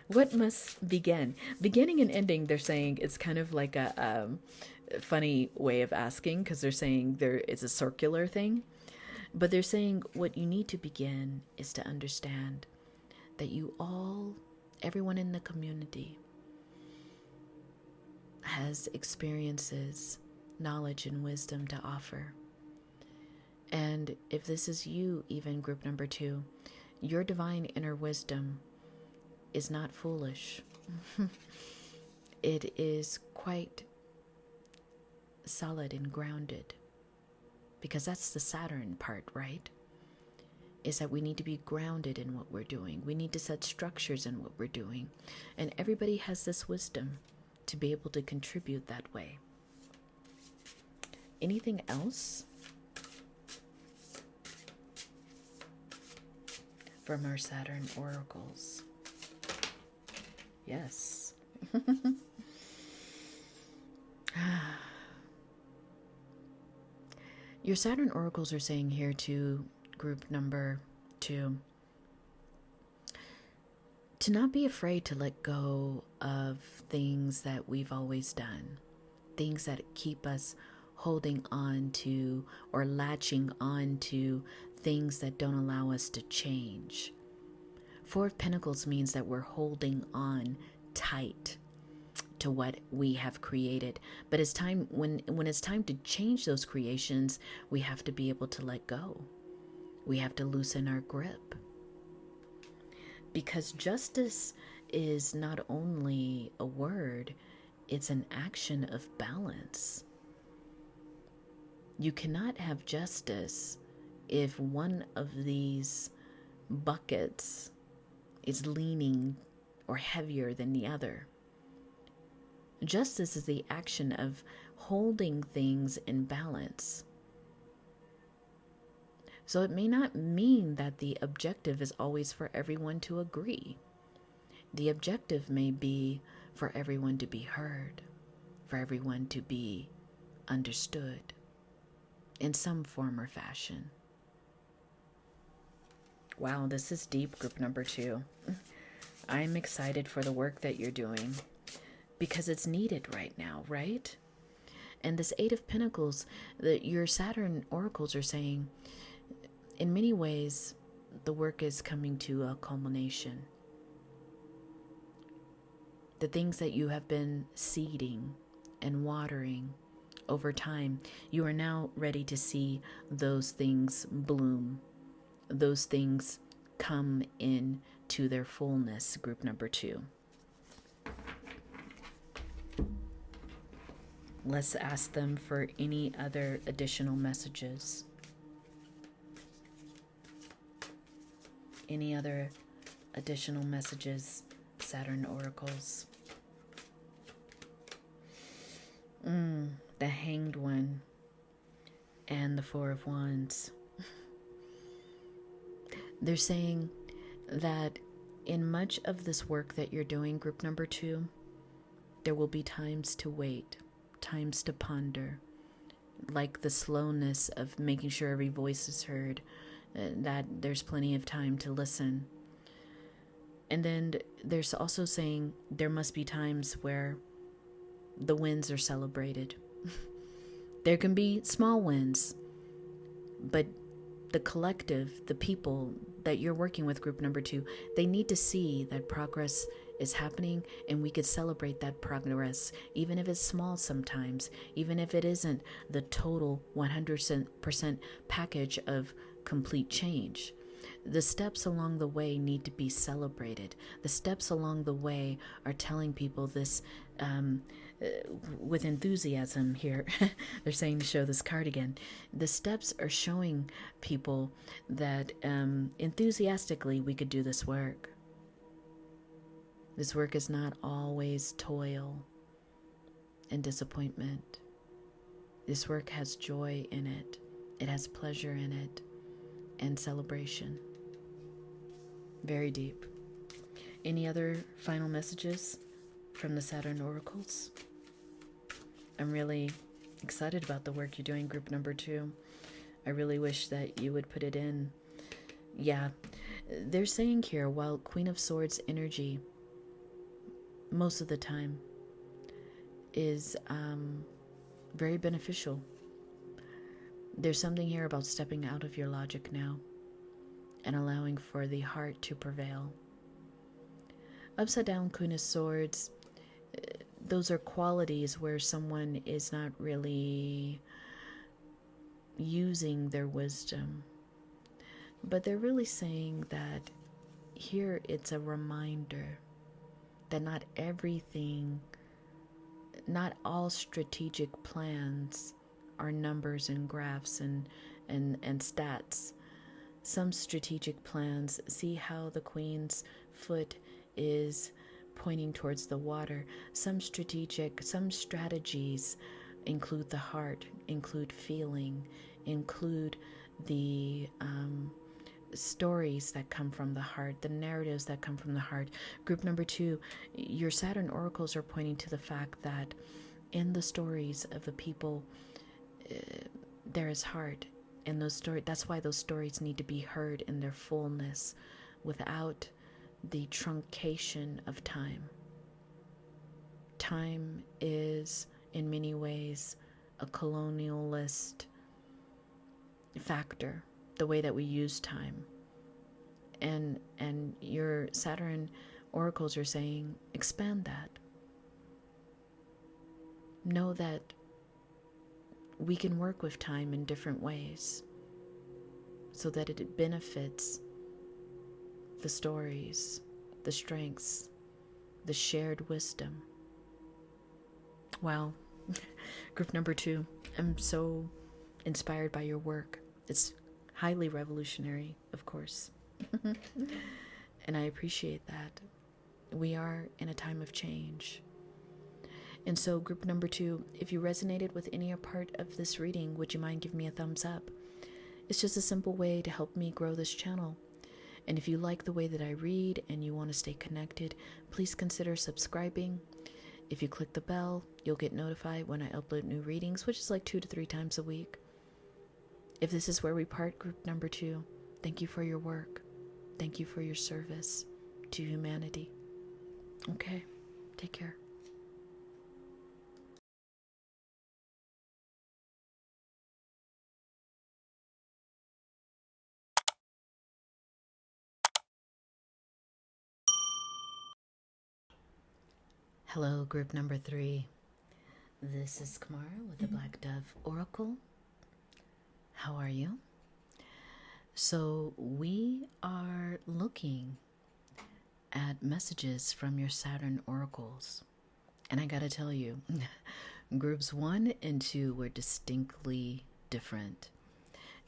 What must begin? Beginning and ending, they're saying it's kind of like a funny way of asking, because they're saying there is a circular thing. But they're saying what you need to begin is to understand that everyone in the community has experiences, knowledge, and wisdom to offer. And if this is you, even group number 2, your divine inner wisdom is not foolish. It is quite solid and grounded, because that's the Saturn part, right? Is that we need to be grounded in what we're doing. We need to set structures in what we're doing. And everybody has this wisdom to be able to contribute that way. Anything else from our Saturn oracles? Yes. Your Saturn oracles are saying here to group number 2 to not be afraid to let go of things that we've always done, things that keep us holding on to or latching on to things that don't allow us to change. 4 of Pentacles means that we're holding on tight to what we have created. But it's time, when it's time to change those creations, we have to be able to let go. We have to loosen our grip. Because justice is not only a word, it's an action of balance. You cannot have justice if one of these buckets is leaning or heavier than the other. Justice is the action of holding things in balance. So it may not mean that the objective is always for everyone to agree. The objective may be for everyone to be heard, for everyone to be understood in some form or fashion. Wow, this is deep, group number 2. I'm excited for the work that you're doing because it's needed right now, right? And this 8 of Pentacles, your Saturn oracles are saying, in many ways, the work is coming to a culmination. The things that you have been seeding and watering over time, you are now ready to see those things bloom, those things come in to their fullness, group number 2. Let's ask them for any other additional messages. Any other additional messages, Saturn oracles? The Hanged One and the Four of Wands. They're saying that in much of this work that you're doing, group number 2, there will be times to wait, times to ponder, like the slowness of making sure every voice is heard, that there's plenty of time to listen. And then there's also saying there must be times where the wins are celebrated. There can be small wins, but the collective, the people that you're working with, group number 2, they need to see that progress is happening, and we could celebrate that progress, even if it's small sometimes, even if it isn't the total 100% package of complete change. The steps along the way need to be celebrated. The steps along the way are telling people this with enthusiasm here. They're saying to show this card again. The steps are showing people that enthusiastically we could do this work. This work is not always toil and disappointment. This work has joy in it. It has pleasure in it and celebration. Very deep. Any other final messages from the Saturn oracles? I'm really excited about the work you're doing, group number 2. I really wish that you would put it in. Yeah, they're saying here, while Queen of Swords energy most of the time is very beneficial, there's something here about stepping out of your logic now and allowing for the heart to prevail. Upside down Queen of Swords, those are qualities where someone is not really using their wisdom. But they're really saying that here it's a reminder that not everything, not all strategic plans are numbers and graphs and stats. Some strategic plans, see how the Queen's foot is pointing towards the water. Some strategies include the heart, include feeling, include the stories that come from the heart, the narratives that come from the heart. Group number 2, your Saturn oracles are pointing to the fact that in the stories of the people, there is heart. And that's why those stories need to be heard in their fullness without the truncation of time. Time is, in many ways, a colonialist factor, the way that we use time. And your Saturn oracles are saying, expand that. Know that we can work with time in different ways so that it benefits the stories, the strengths, the shared wisdom. Wow. Group number 2, I'm so inspired by your work. It's highly revolutionary, of course. And I appreciate that. We are in a time of change. And so, group number 2, if you resonated with any part of this reading, would you mind giving me a thumbs up? It's just a simple way to help me grow this channel. And if you like the way that I read and you want to stay connected, please consider subscribing. If you click the bell, you'll get notified when I upload new readings, which is like 2 to 3 times a week. If this is where we part, group number 2, thank you for your work. Thank you for your service to humanity. Okay, take care. Hello, group number 3. This is Kamara with the Black Dove Oracle. How are you? So we are looking at messages from your Saturn oracles. And I gotta tell you, Groups 1 and 2 were distinctly different,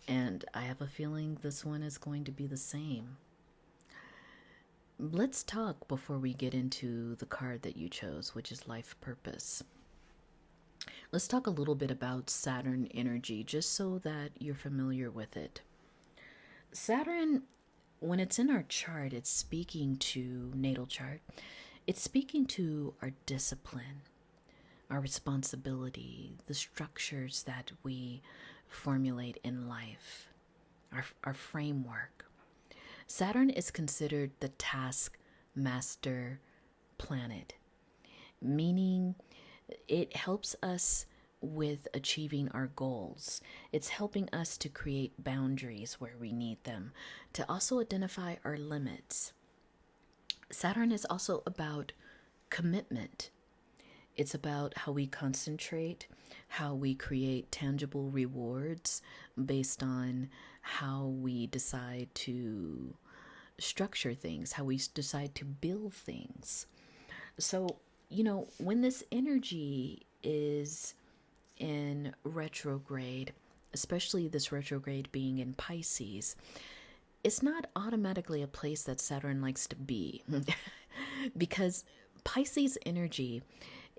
and I have a feeling this one is going to be the same. Let's talk before we get into the card that you chose, which is life purpose. Let's talk a little bit about Saturn energy, just so that you're familiar with it. Saturn, when it's in our chart, it's speaking to natal chart. It's speaking to our discipline, our responsibility, the structures that we formulate in life, our framework. Saturn is considered the task master planet, meaning it helps us with achieving our goals. It's helping us to create boundaries where we need them, to also identify our limits. Saturn is also about commitment. It's about how we concentrate, how we create tangible rewards based on how we decide to structure things, how we decide to build things. So, when this energy is in retrograde, especially this retrograde being in Pisces, it's not automatically a place that Saturn likes to be because Pisces energy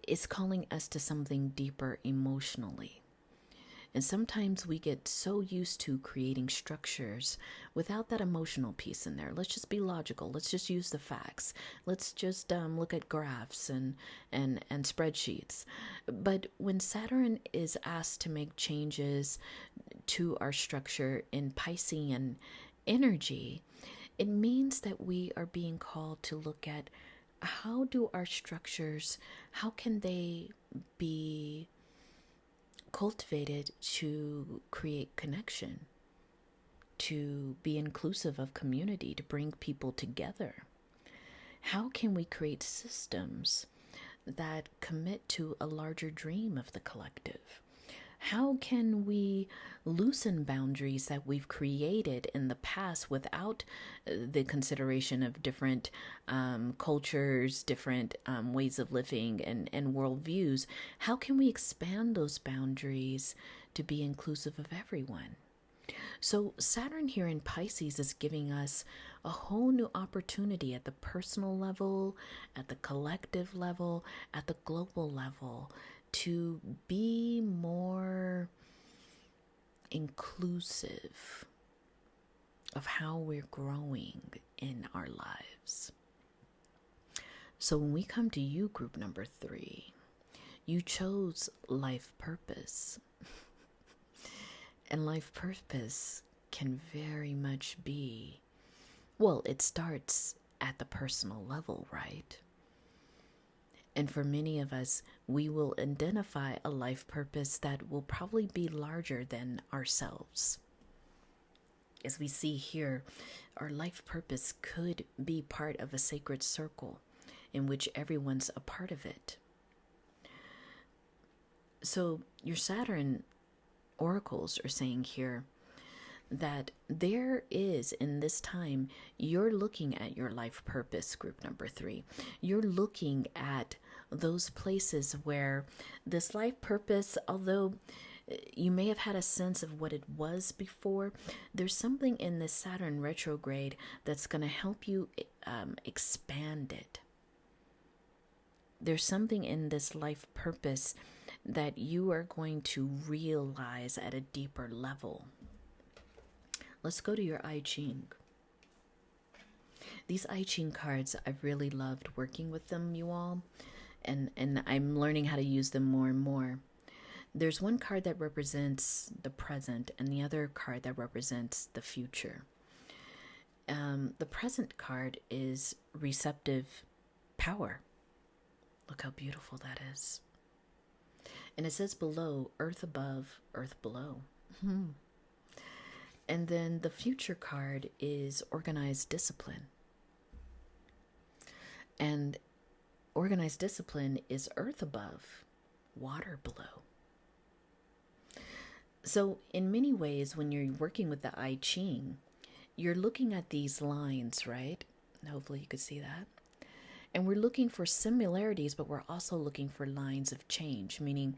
is calling us to something deeper emotionally. And sometimes we get so used to creating structures without that emotional piece in there. Let's just be logical. Let's just use the facts. Let's just look at graphs and spreadsheets. But when Saturn is asked to make changes to our structure in Piscean energy, it means that we are being called to look at how do our structures, how can they be cultivated to create connection, to be inclusive of community, to bring people together? How can we create systems that commit to a larger dream of the collective? How can we loosen boundaries that we've created in the past without the consideration of different cultures, different ways of living and worldviews? How can we expand those boundaries to be inclusive of everyone? So Saturn here in Pisces is giving us a whole new opportunity at the personal level, at the collective level, at the global level, to be more inclusive of how we're growing in our lives. So when we come to you, group number 3, you chose life purpose. And life purpose can very much be, well, it starts at the personal level, right? And for many of us, we will identify a life purpose that will probably be larger than ourselves. As we see here, our life purpose could be part of a sacred circle in which everyone's a part of it. So your Saturn oracles are saying here that there is, in this time, you're looking at your life purpose, group number 3. You're looking at those places where this life purpose, although you may have had a sense of what it was before, there's something in this Saturn retrograde that's going to help you expand it. There's something in this life purpose that you are going to realize at a deeper level. Let's go to your I Ching. These I Ching cards, I've really loved working with them, you all. And I'm learning how to use them more and more. There's one card that represents the present and the other card that represents the future. The present card is receptive power. Look how beautiful that is. And it says below, earth above, earth below. And then the future card is organized discipline. And organized discipline is earth above, water below. So in many ways, when you're working with the I Ching, you're looking at these lines, right? Hopefully you could see that. And we're looking for similarities, but we're also looking for lines of change, meaning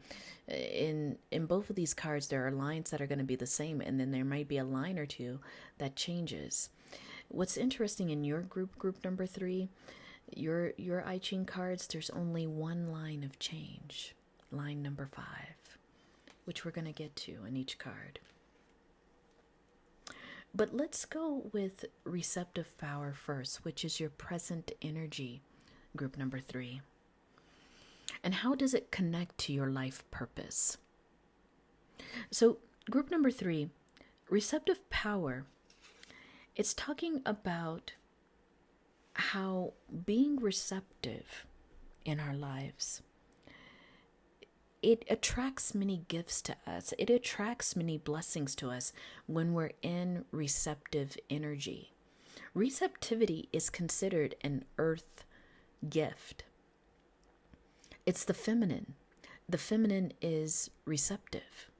in both of these cards, there are lines that are going to be the same, and then there might be a line or two that changes. What's interesting in your group number 3, your I Ching cards, there's only one line of change, line number 5, which we're going to get to in each card. But let's go with receptive power first, which is your present energy, group number 3. And how does it connect to your life purpose? So, group number 3, receptive power, it's talking about how being receptive in our lives, it attracts many gifts to us. It attracts many blessings to us when we're in receptive energy. Receptivity is considered an earth gift. It's the feminine. The feminine is receptive.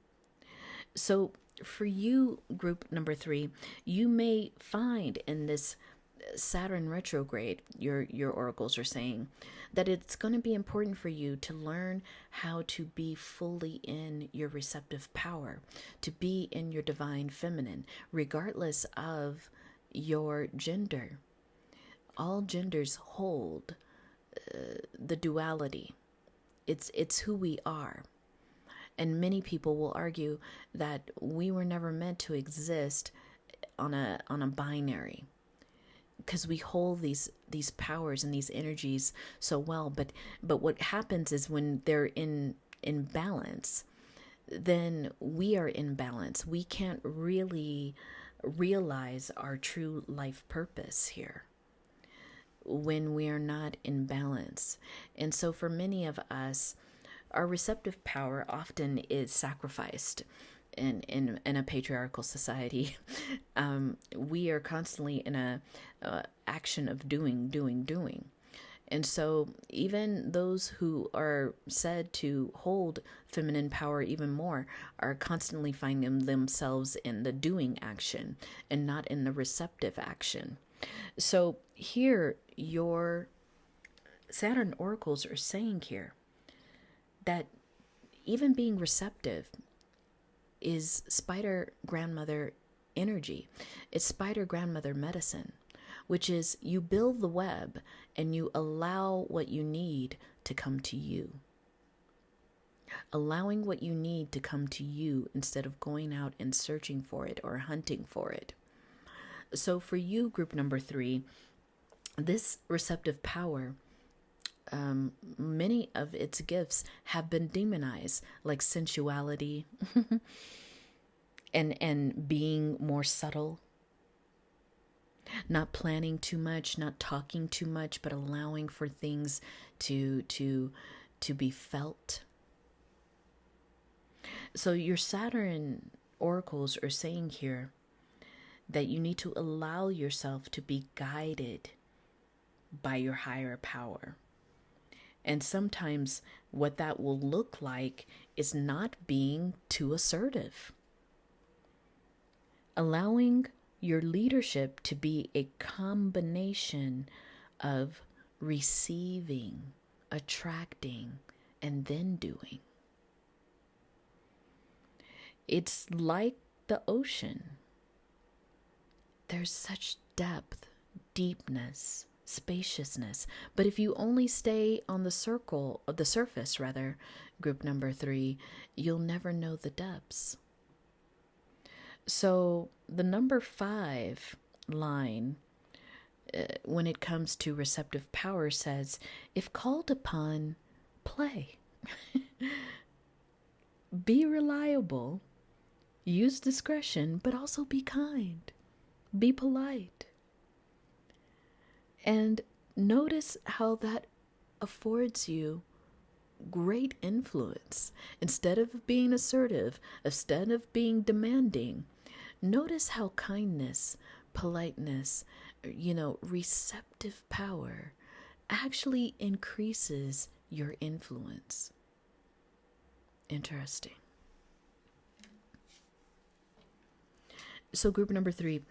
So for you, group number 3, you may find in this Saturn retrograde, your oracles are saying that it's going to be important for you to learn how to be fully in your receptive power, to be in your divine feminine, regardless of your gender. All genders hold the duality. It's who we are. And many people will argue that we were never meant to exist on a binary, because we hold these powers and these energies so well. But what happens is when they're in balance, then we are in balance. We can't really realize our true life purpose here when we are not in balance. And so for many of us, our receptive power often is sacrificed in a patriarchal society. We are constantly in a action of doing. And so even those who are said to hold feminine power even more are constantly finding themselves in the doing action and not in the receptive action. So here, your Saturn oracles are saying here that even being receptive is spider grandmother energy. It's spider grandmother medicine, which is you build the web and you allow what you need to come to you. Allowing what you need to come to you instead of going out and searching for it or hunting for it. So for you, group number 3, this receptive power, many of its gifts have been demonized, like sensuality and being more subtle, not planning too much, not talking too much, but allowing for things to be felt. So your Saturn oracles are saying here that you need to allow yourself to be guided by your higher power. And sometimes what that will look like is not being too assertive. Allowing your leadership to be a combination of receiving, attracting, and then doing. It's like the ocean. There's such depth, deepness, spaciousness. But if you only stay on the surface, group number 3, you'll never know the depths. So the number 5 line, when it comes to receptive power, says, if called upon, play. Be reliable, use discretion, but also be kind. Be polite. And notice how that affords you great influence. Instead of being assertive, instead of being demanding, notice how kindness, politeness, receptive power actually increases your influence. Interesting. So group number 3,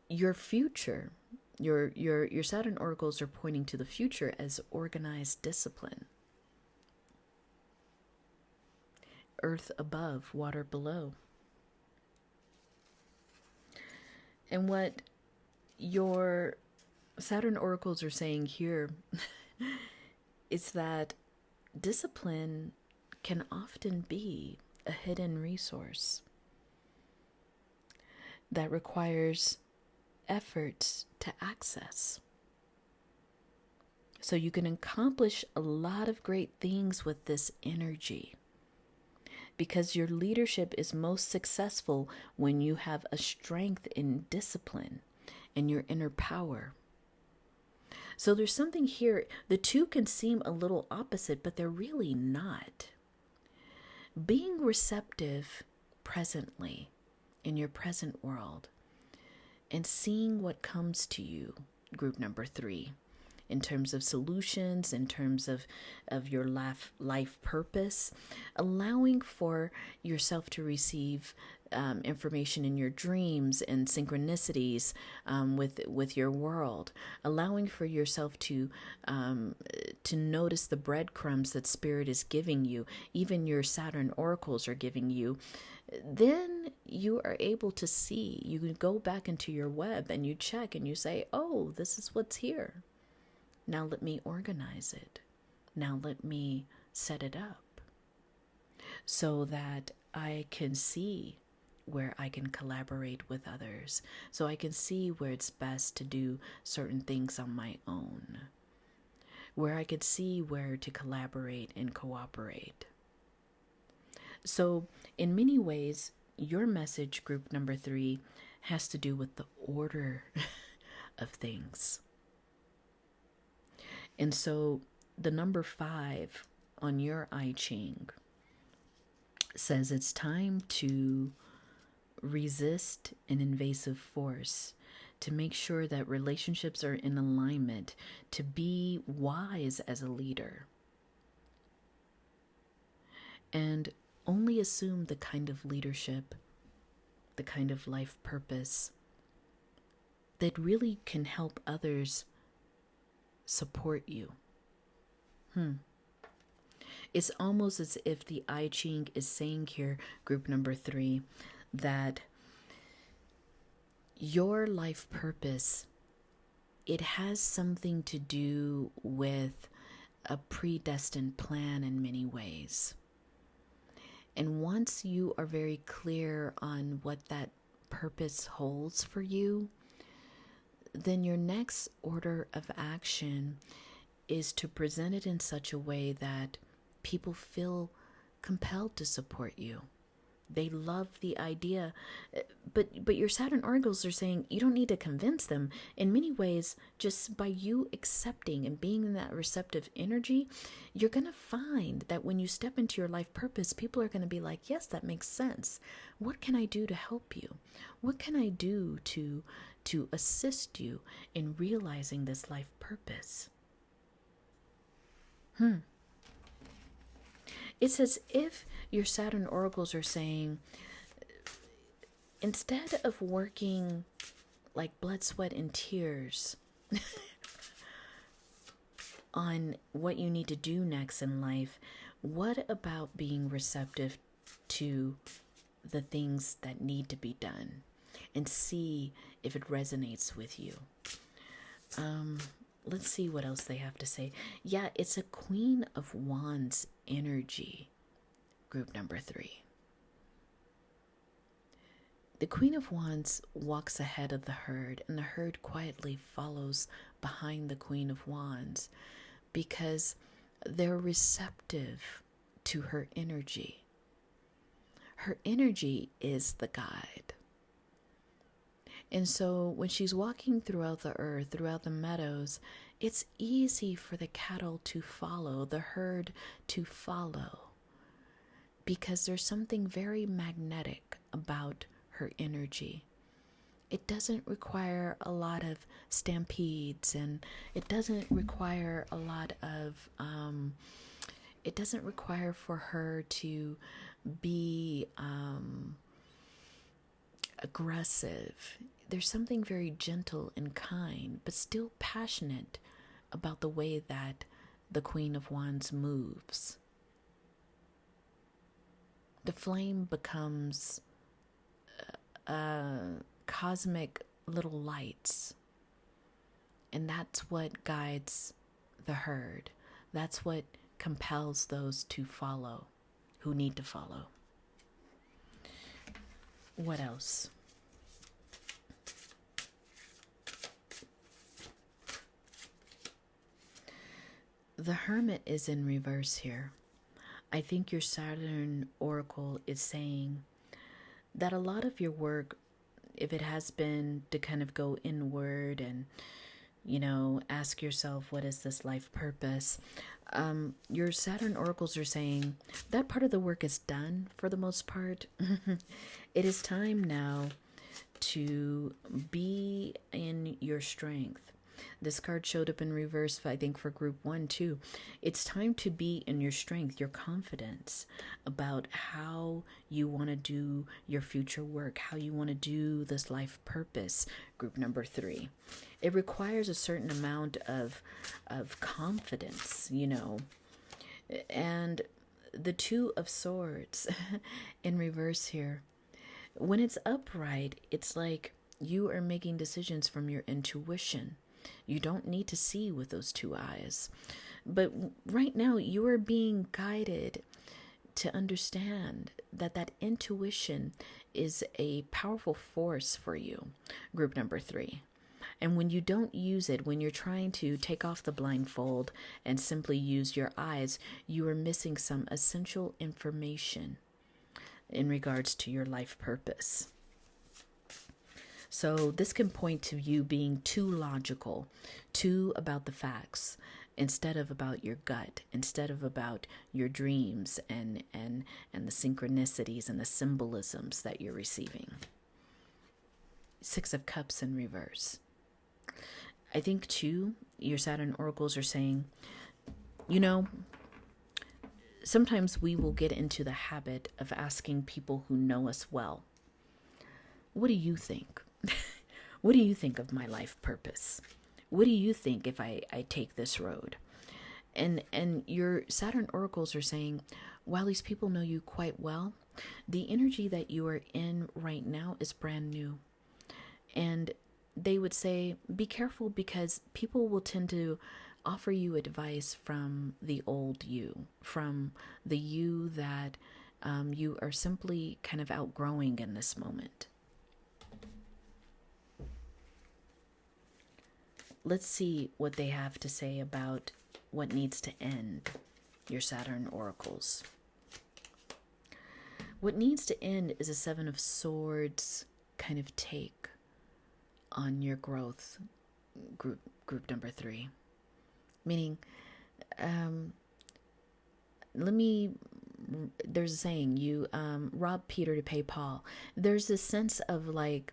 your future Your Saturn oracles are pointing to the future as organized discipline. Earth above, water below. And what your Saturn oracles are saying here is that discipline can often be a hidden resource that requires efforts to access. So you can accomplish a lot of great things with this energy, because your leadership is most successful when you have a strength in discipline and your inner power. So there's something here. The two can seem a little opposite, but they're really not. Being receptive presently in your present world and seeing what comes to you, group number 3, in terms of solutions, in terms of your life purpose, allowing for yourself to receive information in your dreams and synchronicities with your world, allowing for yourself to notice the breadcrumbs that Spirit is giving you, even your Saturn oracles are giving you. Then you are able to see, you can go back into your web and you check and you say, oh, this is what's here. Now let me organize it. Now let me set it up so that I can see where I can collaborate with others, so I can see where it's best to do certain things on my own, where I could see where to collaborate and cooperate. So in many ways, your message, group number 3, has to do with the order of things. And so the number 5 on your I Ching says it's time to resist an invasive force, to make sure that relationships are in alignment, to be wise as a leader, and only assume the kind of leadership, the kind of life purpose that really can help others support you. It's almost as if the I Ching is saying here, group number 3, that your life purpose, it has something to do with a predestined plan in many ways. And once you are very clear on what that purpose holds for you, then your next order of action is to present it in such a way that people feel compelled to support you. They love the idea. But your Saturn oracles are saying you don't need to convince them. In many ways, just by you accepting and being in that receptive energy, you're going to find that when you step into your life purpose, people are going to be like, yes, that makes sense. What can I do to help you? What can I do to assist you in realizing this life purpose? It's as if your Saturn oracles are saying, instead of working like blood, sweat, and tears on what you need to do next in life, what about being receptive to the things that need to be done and see if it resonates with you? Let's see what else they have to say. Yeah, it's a Queen of Wands energy, group number 3. The Queen of Wands walks ahead of the herd, and the herd quietly follows behind the Queen of Wands because they're receptive to her energy. Her energy is the guide. And so when she's walking throughout the earth, throughout the meadows, it's easy for the cattle to follow, the herd to follow, because there's something very magnetic about her energy. It doesn't require a lot of stampedes, and it doesn't require a lot of, it doesn't require for her to be aggressive. there's something very gentle and kind, but still passionate about the way that the Queen of Wands moves. The flame becomes cosmic little lights. And that's what guides the herd. That's what compels those to follow, who need to follow. What else? The Hermit is in reverse here. I think your Saturn oracle is saying that a lot of your work, if it has been to kind of go inward and, ask yourself, what is this life purpose? Your Saturn oracles are saying that part of the work is done for the most part. It is time now to be in your strength. This card showed up in reverse, I think, for group 1 too. It's time to be in your strength, your confidence about how you want to do your future work, how you want to do this life purpose, group number 3. It requires a certain amount of confidence, And the Two of Swords in reverse here. When it's upright, it's like you are making decisions from your intuition. You don't need to see with those two eyes. But right now, you are being guided to understand that intuition is a powerful force for you, group number 3. And when you don't use it, when you're trying to take off the blindfold and simply use your eyes, you are missing some essential information in regards to your life purpose. So this can point to you being too logical, too about the facts, instead of about your gut, instead of about your dreams and the synchronicities and the symbolisms that you're receiving. 6 of Cups in reverse. I think too, your Saturn oracles are saying, sometimes we will get into the habit of asking people who know us well, what do you think? What do you think of my life purpose? What do you think if I take this road? And your Saturn oracles are saying, while these people know you quite well, the energy that you are in right now is brand new. And they would say, be careful, because people will tend to offer you advice from the old you, from the you that you are simply kind of outgrowing in this moment. Let's see what they have to say about what needs to end, your Saturn oracles. What needs to end is a 7 of Swords kind of take on your growth, group number 3. Meaning, there's a saying, you rob Peter to pay Paul. There's this sense of like,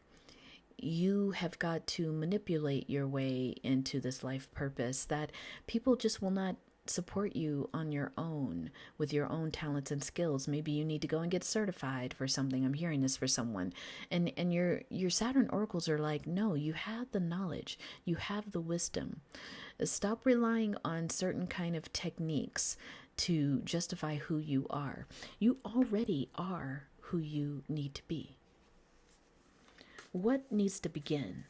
you have got to manipulate your way into this life purpose that people just will not support you on your own with your own talents and skills. Maybe you need to go and get certified for something. I'm hearing this for someone. And your Saturn oracles are like, no, you have the knowledge. You have the wisdom. Stop relying on certain kind of techniques to justify who you are. You already are who you need to be. What needs to begin?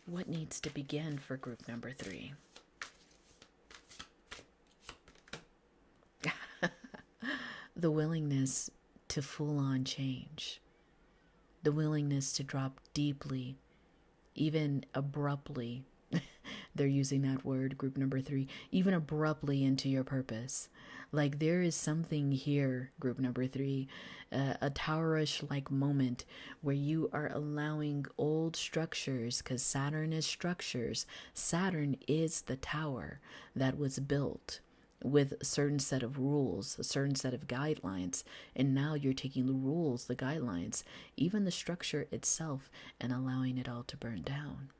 What needs to begin for group number 3? The willingness to full-on change. The willingness to drop deeply, even abruptly. They're using that word, group number 3, even abruptly into your purpose. Like there is something here, group number 3, a towerish-like moment where you are allowing old structures, because Saturn is structures. Saturn is the tower that was built with a certain set of rules, a certain set of guidelines, and now you're taking the rules, the guidelines, even the structure itself, and allowing it all to burn down.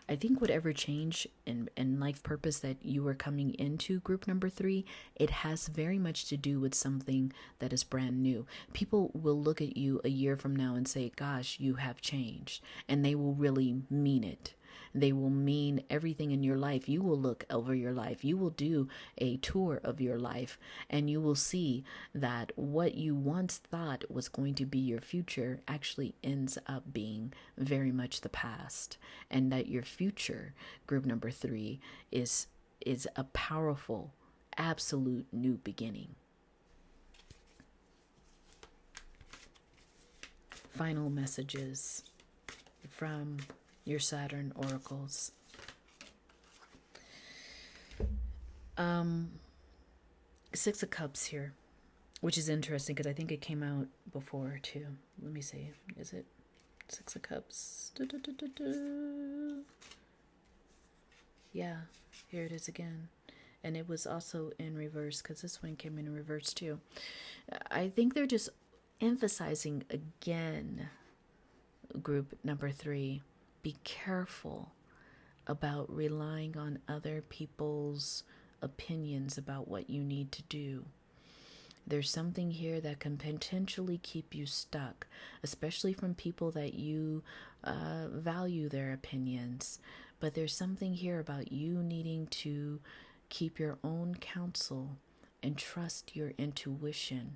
I think whatever change and life purpose that you are coming into group number 3, it has very much to do with something that is brand new. People will look at you a year from now and say, gosh, you have changed. And they will really mean it. They will mean everything in your life. You will look over your life. You will do a tour of your life, and you will see that what you once thought was going to be your future actually ends up being very much the past, and that your future, group number 3, is a powerful, absolute new beginning. Final messages from your Saturn oracles. Six of Cups here, which is interesting because I think it came out before too. Let me see. Is it Six of Cups? Yeah, here it is again. And it was also in reverse because this one came in reverse too. I think they're just emphasizing again, group number 3, be careful about relying on other people's opinions about what you need to do. There's something here that can potentially keep you stuck, especially from people that you value their opinions. But there's something here about you needing to keep your own counsel and trust your intuition.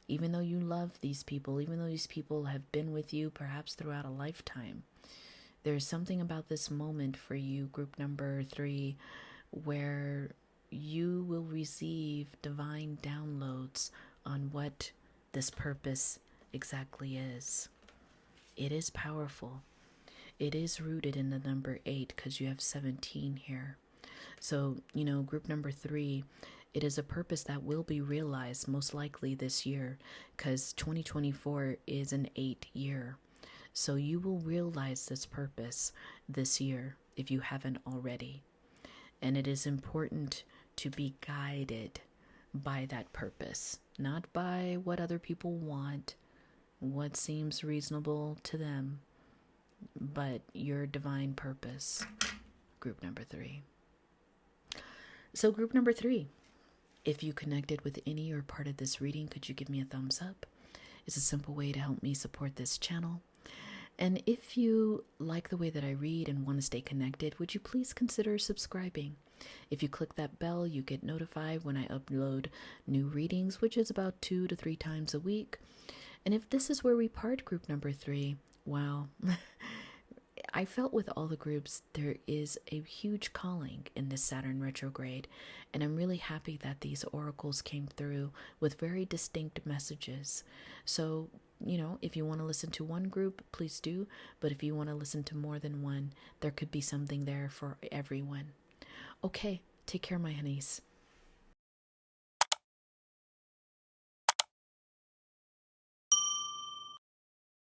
Even though you love these people, even though these people have been with you perhaps throughout a lifetime, there's something about this moment for you, group number 3, where you will receive divine downloads on what this purpose exactly is. It is powerful. It is rooted in the number 8 because you have 17 here. So, group number 3, it is a purpose that will be realized most likely this year because 2024 is an 8 year. So you will realize this purpose this year if you haven't already. And it is important to be guided by that purpose, not by what other people want, what seems reasonable to them, but your divine purpose, group number 3. So group number 3, if you connected with any or part of this reading, could you give me a thumbs up? It's a simple way to help me support this channel. And if you like the way that I read and want to stay connected, would you please consider subscribing? If you click that bell, you get notified when I upload new readings, which is about 2 to 3 times a week. And if this is where we part, group number 3, wow. I felt with all the groups, there is a huge calling in this Saturn retrograde. And I'm really happy that these oracles came through with very distinct messages. So, if you want to listen to one group, please do. But if you want to listen to more than one, there could be something there for everyone. Okay, take care, my honeys.